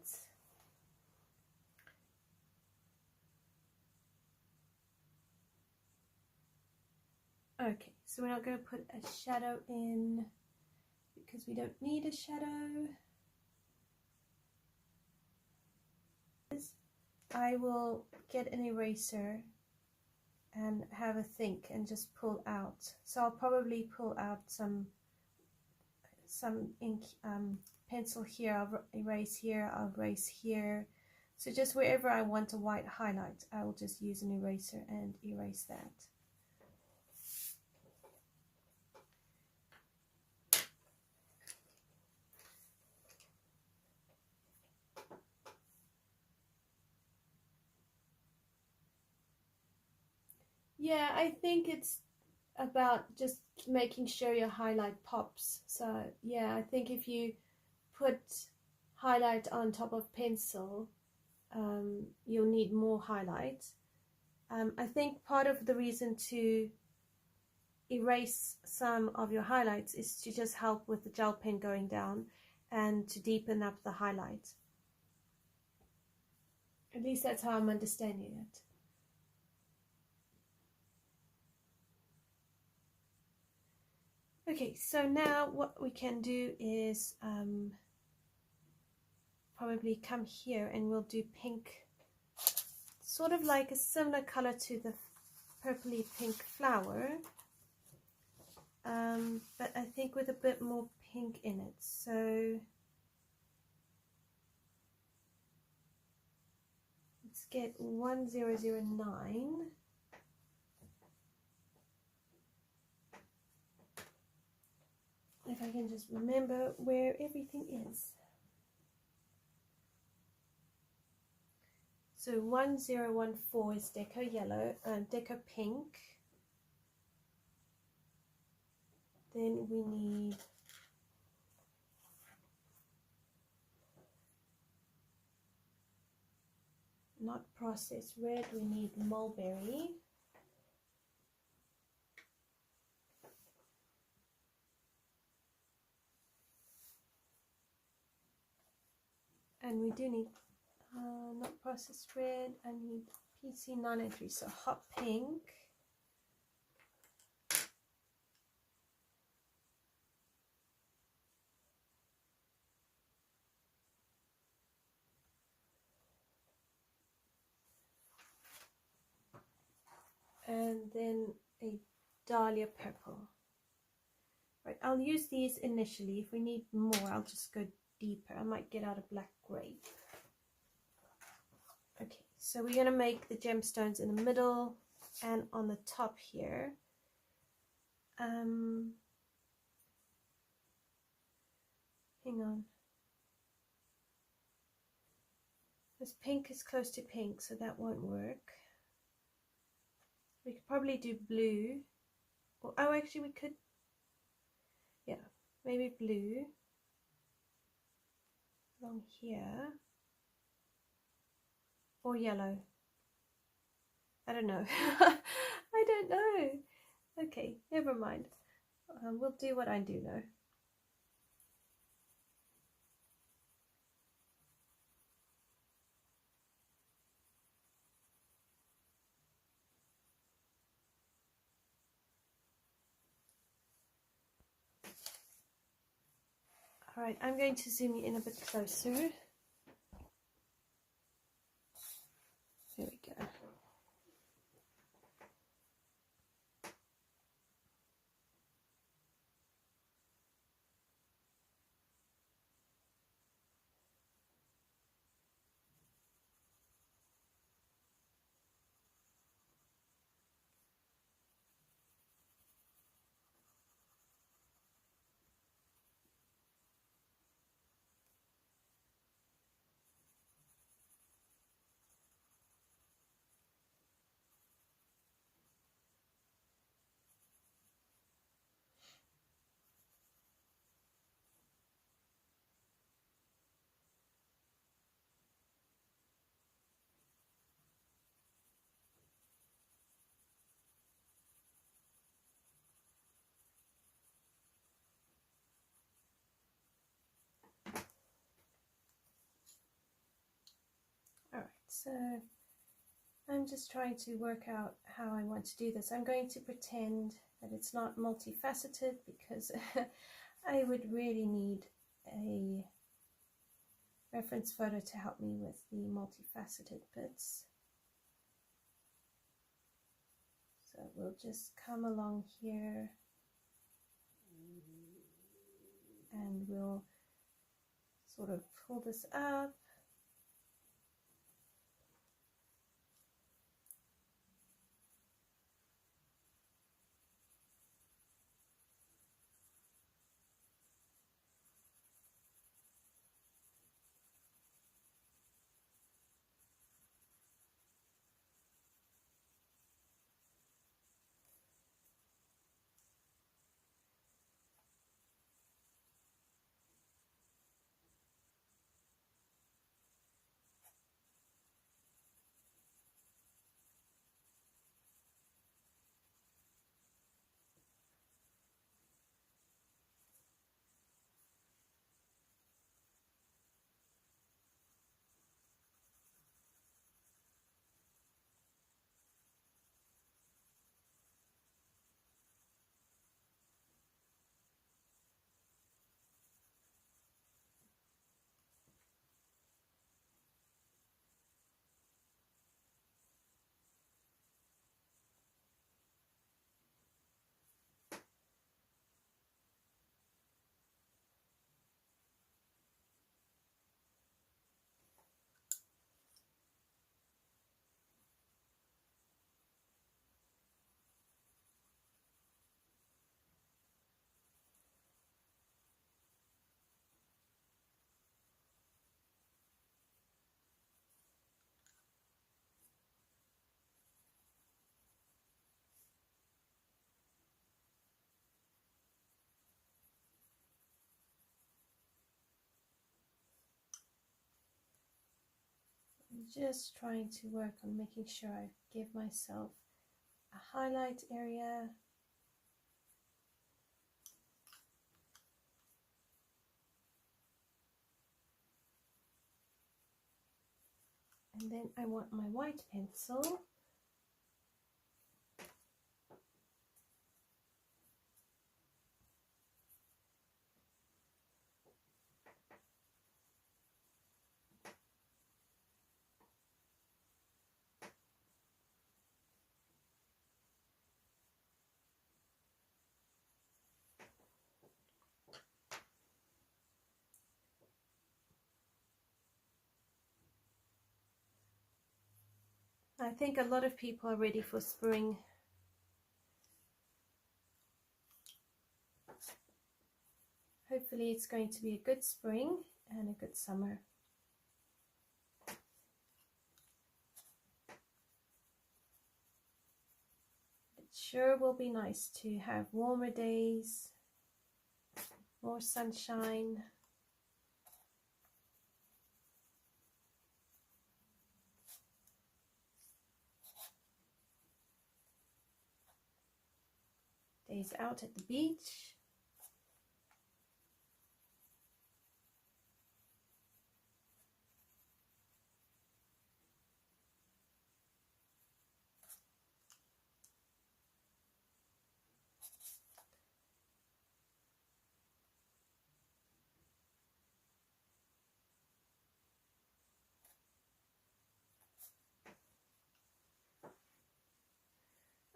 Okay, so we're not going to put a shadow in because we don't need a shadow. I will get an eraser and have a think and just pull out. So I'll probably pull out some ink, pencil here, I'll erase here, I'll erase here. So just wherever I want a white highlight, I will just use an eraser and erase that. Yeah, I think it's about just making sure your highlight pops. So yeah, I think if you put highlight on top of pencil, you'll need more highlight. I think part of the reason to erase some of your highlights is to just help with the gel pen going down and to deepen up the highlight. At least that's how I'm understanding it. Okay, so now what we can do is probably come here and we'll do pink, sort of like a similar color to the purpley pink flower, but I think with a bit more pink in it. So let's get 1009. if I can just remember where everything is. So 1014 is Deco Yellow, Deco Pink. Then we need not processed red, we need Mulberry. And we do need not processed red, I need PC993, so Hot Pink. And then a Dahlia purple. Right, I'll use these initially. If we need more, I'll just go deeper. I might get out a black grape. Okay, so we're going to make the gemstones in the middle and on the top here. Hang on. This pink is close to pink, so that won't work. We could probably do blue. Or, oh, actually we could, yeah, maybe blue along here. Or yellow. I don't know. I don't know. Okay, never mind. We'll do what I do know. All right, I'm going to zoom you in a bit closer. There we go. Alright, so I'm just trying to work out how I want to do this. I'm going to pretend that it's not multifaceted because I would really need a reference photo to help me with the multifaceted bits. So we'll just come along here and we'll sort of pull this up. just trying to work on making sure I give myself a highlight area. And then I want my white pencil. I think a lot of people are ready for spring. Hopefully it's going to be a good spring and a good summer. It sure will be nice to have warmer days, more sunshine. Days out at the beach.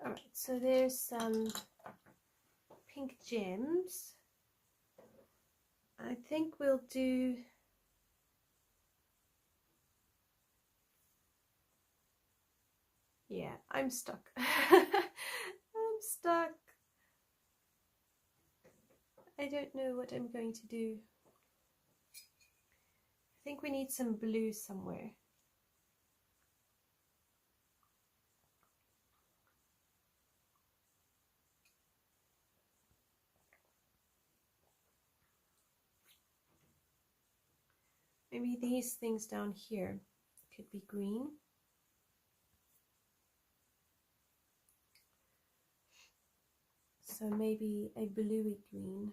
All right, so there's some pink gems. I think we'll do yeah, I'm stuck. I'm stuck. I don't know what I'm going to do. I think we need some blue somewhere. Maybe these things down here could be green. So maybe a bluey green.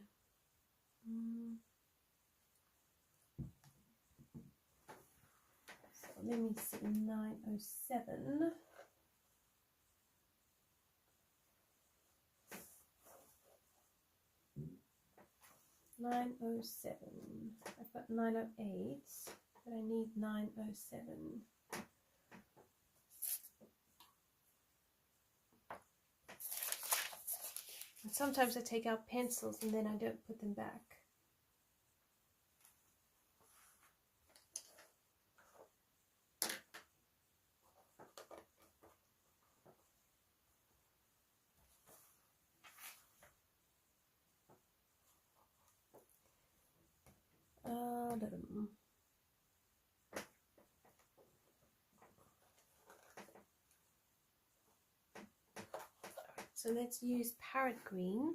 So let me see, 907. I've got 908, but I need 907. And sometimes I take out pencils and then I don't put them back. So let's use parrot green,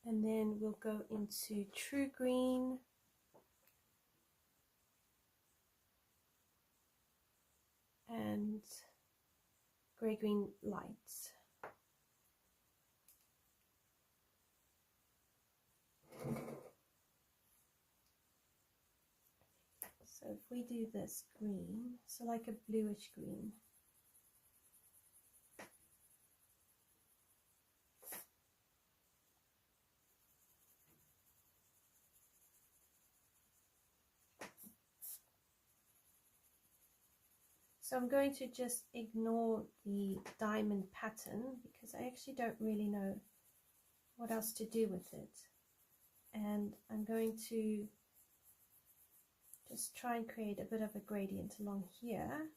and then we'll go into true green, and grey green lights. So if we do this green, so like a bluish green. So I'm going to just ignore the diamond pattern because I actually don't really know what else to do with it. And I'm going to just try and create a bit of a gradient along here.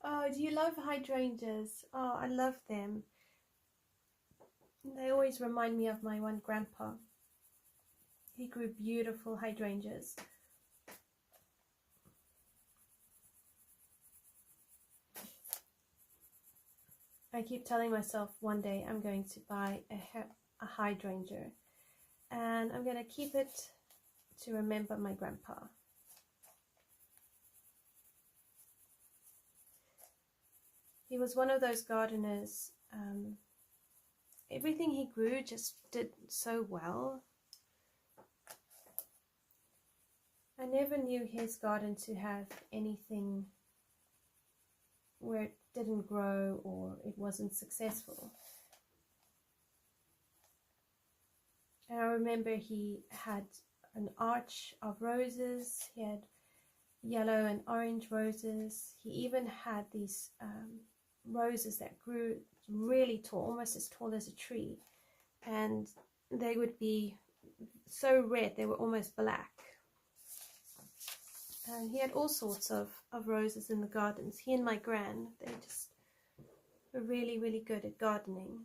Oh, do you love hydrangeas? Oh, I love them. They always remind me of my one grandpa. he grew beautiful hydrangeas. I keep telling myself one day I'm going to buy a hydrangea, and I'm going to keep it to remember my grandpa. He was one of those gardeners, everything he grew just did so well. I never knew his garden to have anything where it didn't grow or it wasn't successful. And I remember he had an arch of roses. He had yellow and orange roses. He even had these roses that grew really tall, almost as tall as a tree, and they would be so red they were almost black. And he had all sorts of roses in the gardens. He and my gran, they just were really, really good at gardening.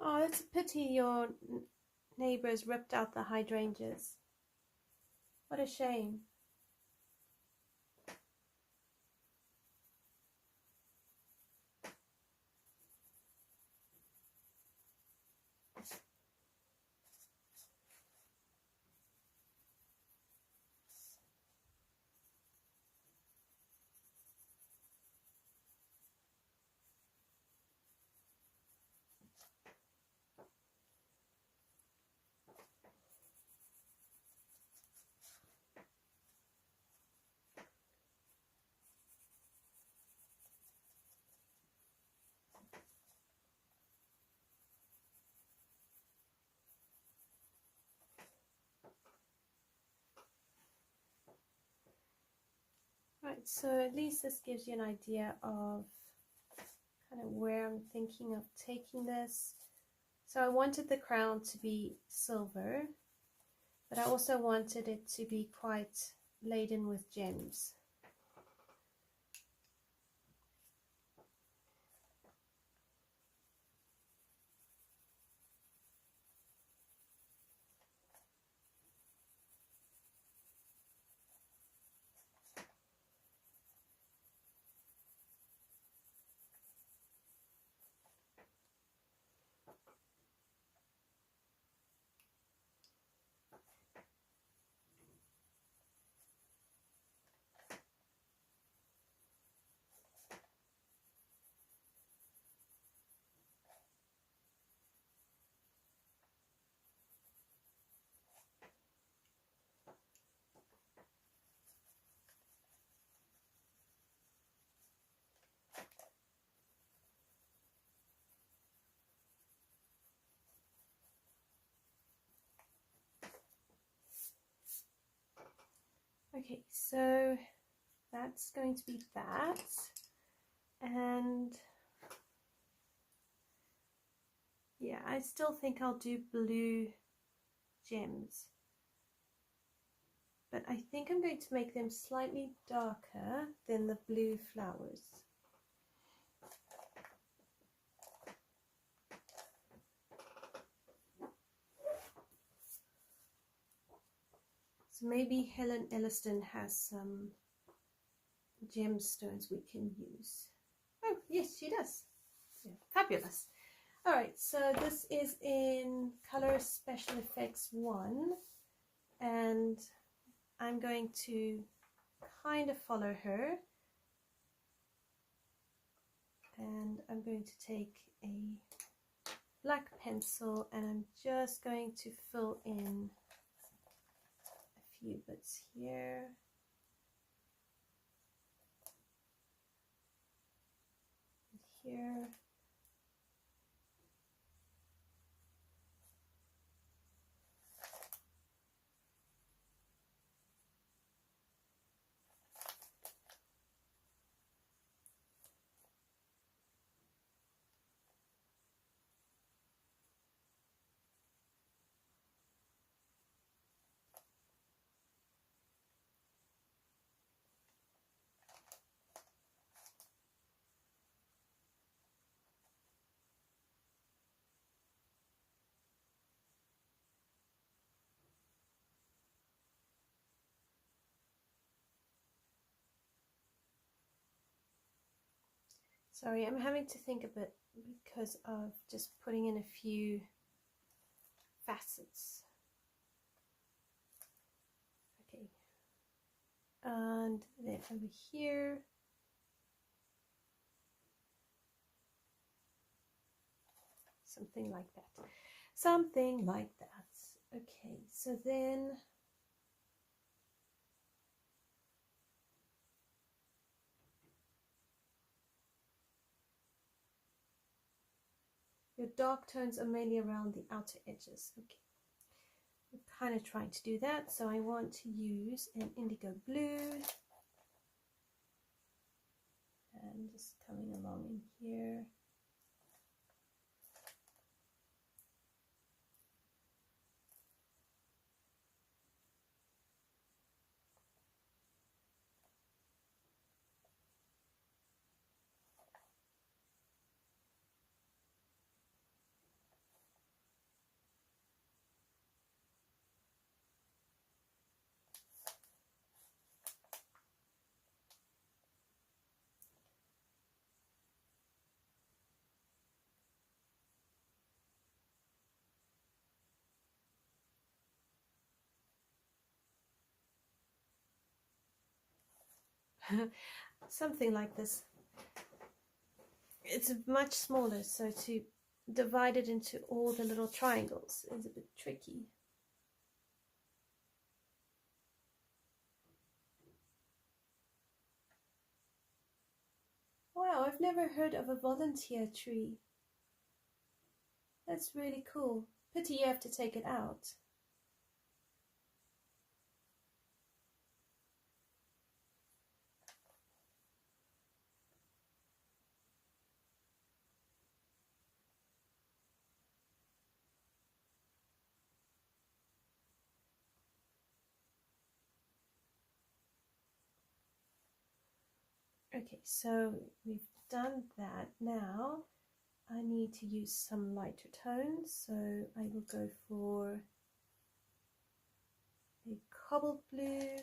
Oh, it's a pity your neighbors ripped out the hydrangeas. What a shame. Right, so at least this gives you an idea of kind of where I'm thinking of taking this. So I wanted the crown to be silver, but I also wanted it to be quite laden with gems. Okay, so that's going to be that, and yeah, I still think I'll do blue gems, but I think I'm going to make them slightly darker than the blue flowers. So maybe Helen Elliston has some gemstones we can use. Oh, yes, she does. Yeah, fabulous. All right, so this is in Colorist Special Effects 1, and I'm going to kind of follow her, and I'm going to take a black pencil and I'm just going to fill in a few bits here. And here. Sorry, I'm having to think a bit because of just putting in a few facets. Okay, and then over here, something like that. Something like that. Okay, so then your dark tones are mainly around the outer edges. Okay, I'm kind of trying to do that, so I want to use an indigo blue and just coming along in here. Something like this. It's much smaller, so to divide it into all the little triangles is a bit tricky. Wow, I've never heard of a volunteer tree. That's really cool. Pity you have to take it out. Okay, so we've done that. Now I need to use some lighter tones, so I will go for a cobalt blue.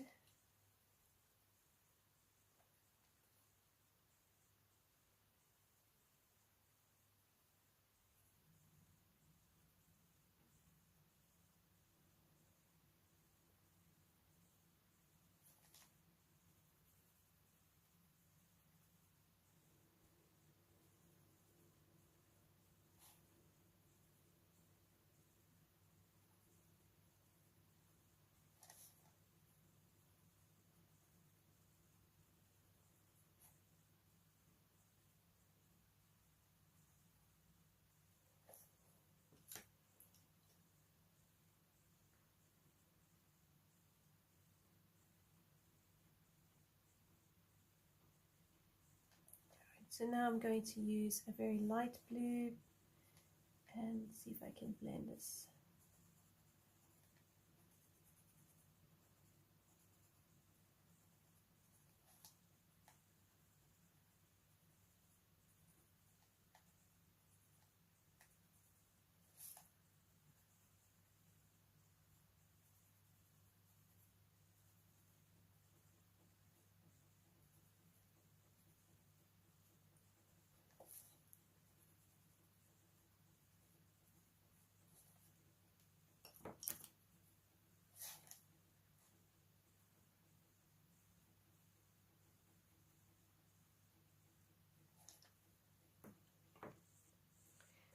So now I'm going to use a very light blue and see if I can blend this.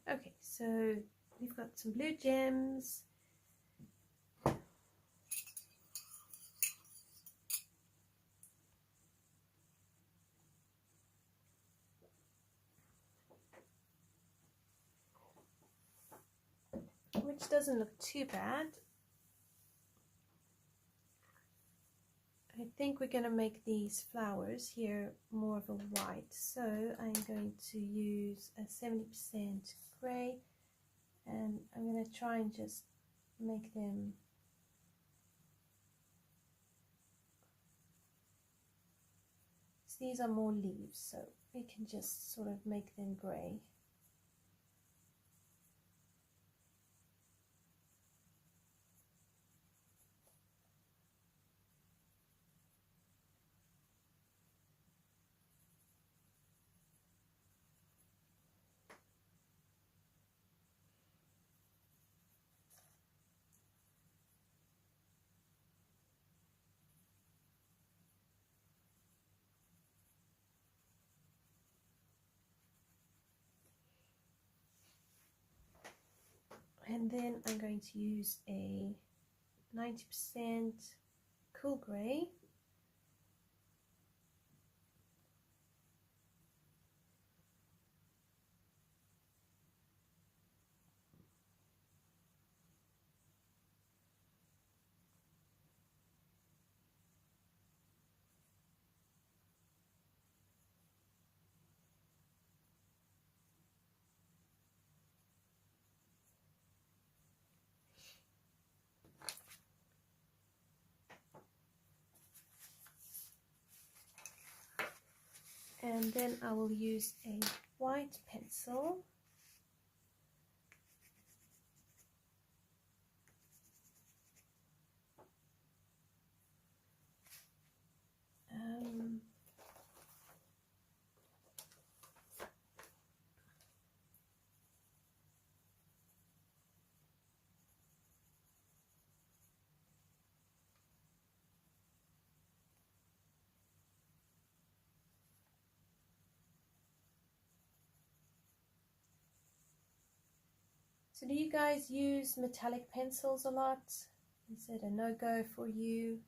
Okay, so we've got some blue gems. which doesn't look too bad. I think we're going to make these flowers here more of a white, so I'm going to use a 70% grey, and I'm going to try and just make them these are more leaves, so we can just sort of make them grey. And then I'm going to use a 90% cool grey. And then I will use a white pencil. So do you guys use metallic pencils a lot? Is it a no-go for you?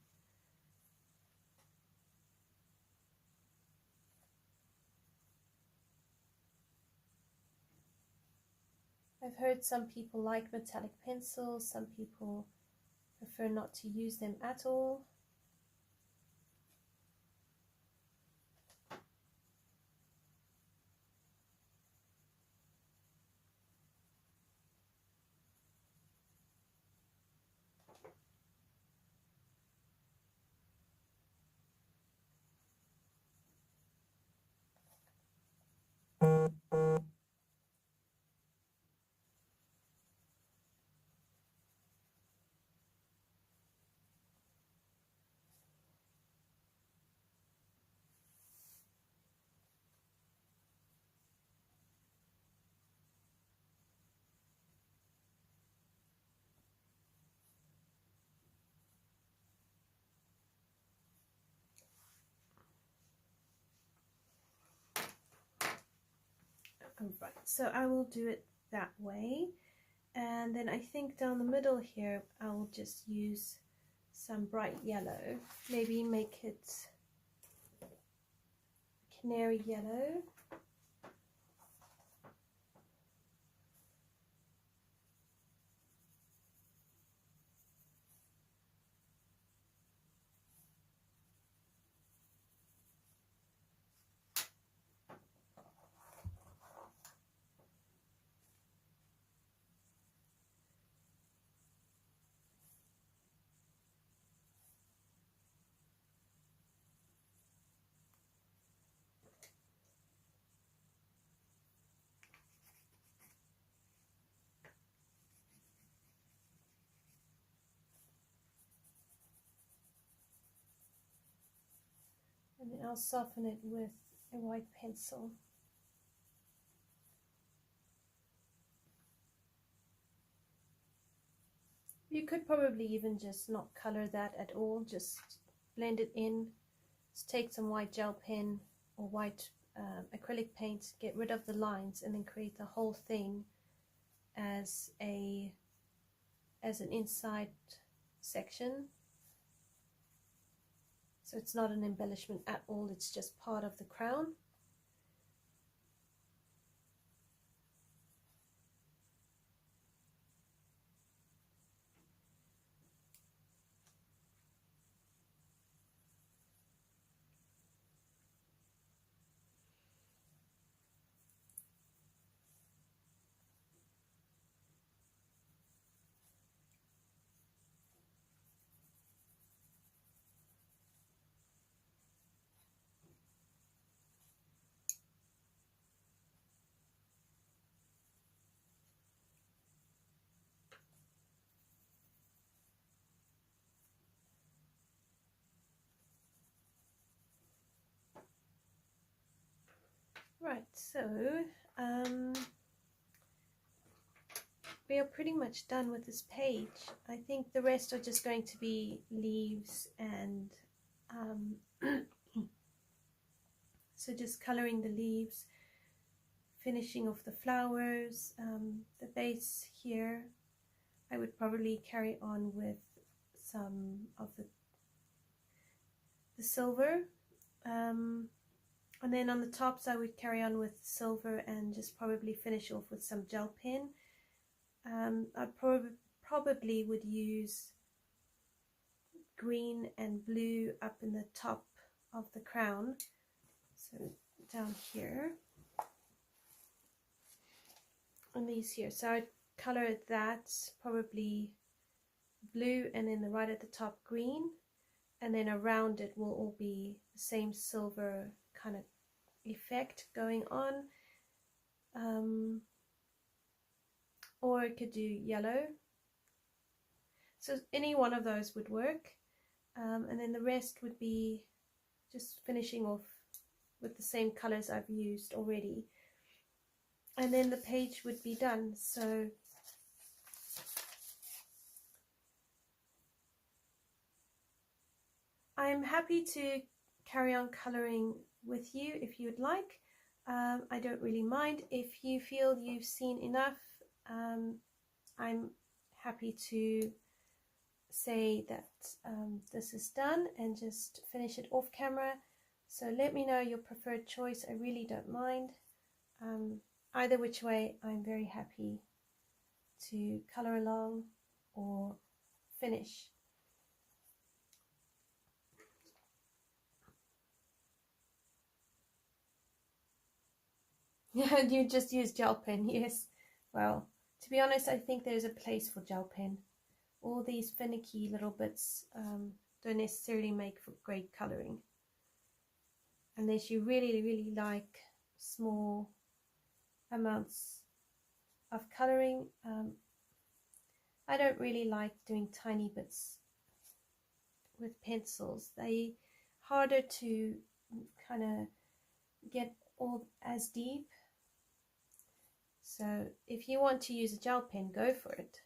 I've heard some people like metallic pencils, some people prefer not to use them at all. Alright, so I will do it that way, and then I think down the middle here I will just use some bright yellow, maybe make it canary yellow. And then I'll soften it with a white pencil. You could probably even just not color that at all, just blend it in. Just take some white gel pen or white acrylic paint, get rid of the lines, and then create the whole thing as an inside section. So it's not an embellishment at all, it's just part of the crown. Right, so we are pretty much done with this page. I think the rest are just going to be leaves and so just coloring the leaves, finishing off the flowers, the base here. I would probably carry on with some of the silver, and then on the tops I would carry on with silver and just probably finish off with some gel pen. I probably would use green and blue up in the top of the crown, so down here, and these here. So I'd color that probably blue, and then right at the top green, and then around it will all be the same silver kind of effect going on. Or I could do yellow, so any one of those would work, and then the rest would be just finishing off with the same colors I've used already, and then the page would be done. So I'm happy to carry on coloring with you if you'd like. I don't really mind. If you feel you've seen enough, I'm happy to say that this is done and just finish it off camera. So let me know your preferred choice. I really don't mind. Either which way, I'm very happy to color along or finish. Yeah, you just use gel pen, yes. Well, to be honest, I think there's a place for gel pen. All these finicky little bits don't necessarily make for great colouring. Unless you really, really like small amounts of colouring. I don't really like doing tiny bits with pencils. They're harder to kind of get all as deep. So if you want to use a gel pen, go for it.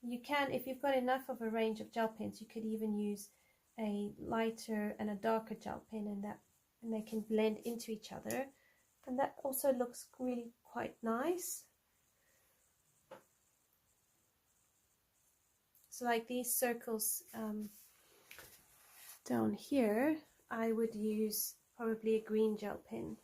You can, if you've got enough of a range of gel pens, you could even use a lighter and a darker gel pen, and they can blend into each other, and that also looks really quite nice. So like these circles down here, I would use probably a green gel pen.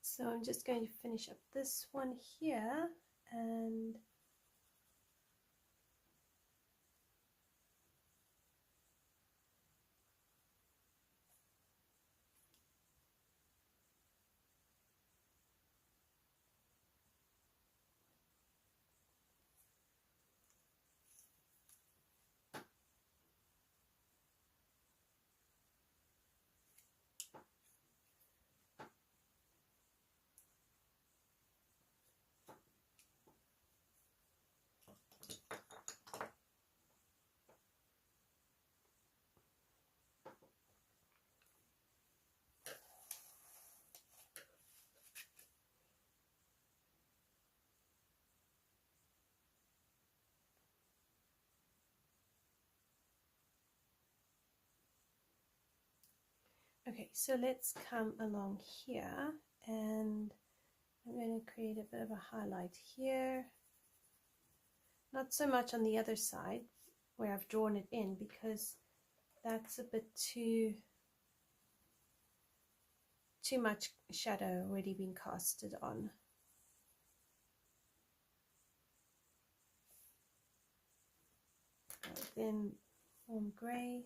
So I'm just going to finish up this one here, and Okay, so let's come along here, and I'm going to create a bit of a highlight here. Not so much on the other side where I've drawn it in, because that's a bit too much shadow already being casted on. Then warm grey.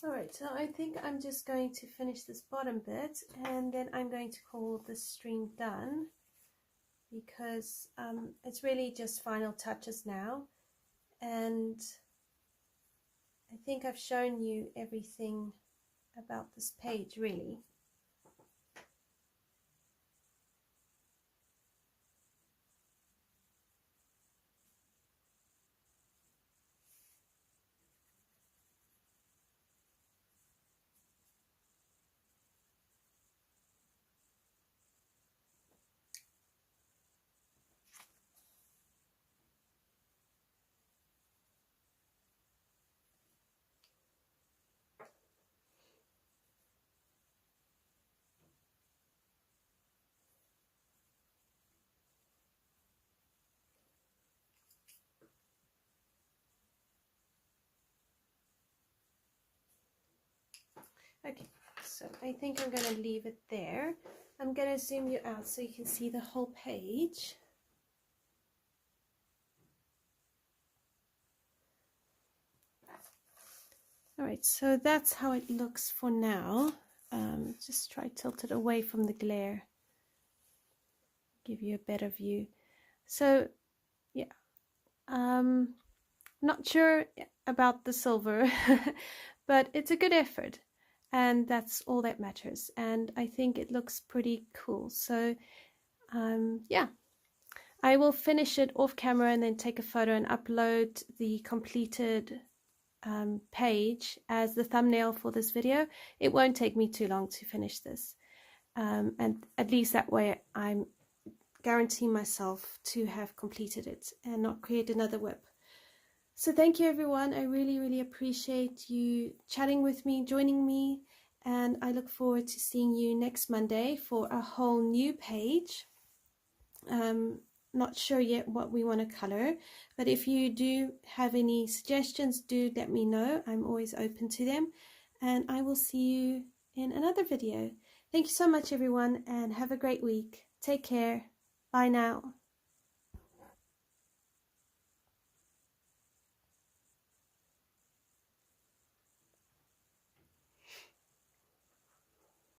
Alright, so I think I'm just going to finish this bottom bit, and then I'm going to call this stream done, because it's really just final touches now, and I think I've shown you everything about this page really. Okay, so I think I'm going to leave it there. I'm going to zoom you out so you can see the whole page. Alright, so that's how it looks for now. Just try to tilt it away from the glare, give you a better view. So yeah, not sure about the silver, but it's a good effort, and that's all that matters, and I think it looks pretty cool. So yeah, I will finish it off camera and then take a photo and upload the completed page as the thumbnail for this video. It won't take me too long to finish this, and at least that way I'm guaranteeing myself to have completed it and not create another whip. So thank you everyone, I really appreciate you chatting with me, joining me, and I look forward to seeing you next Monday for a whole new page. Not sure yet what we want to color, but if you do have any suggestions, do let me know. I'm always open to them, and I will see you in another video. Thank you so much everyone, and have a great week. Take care. Bye now.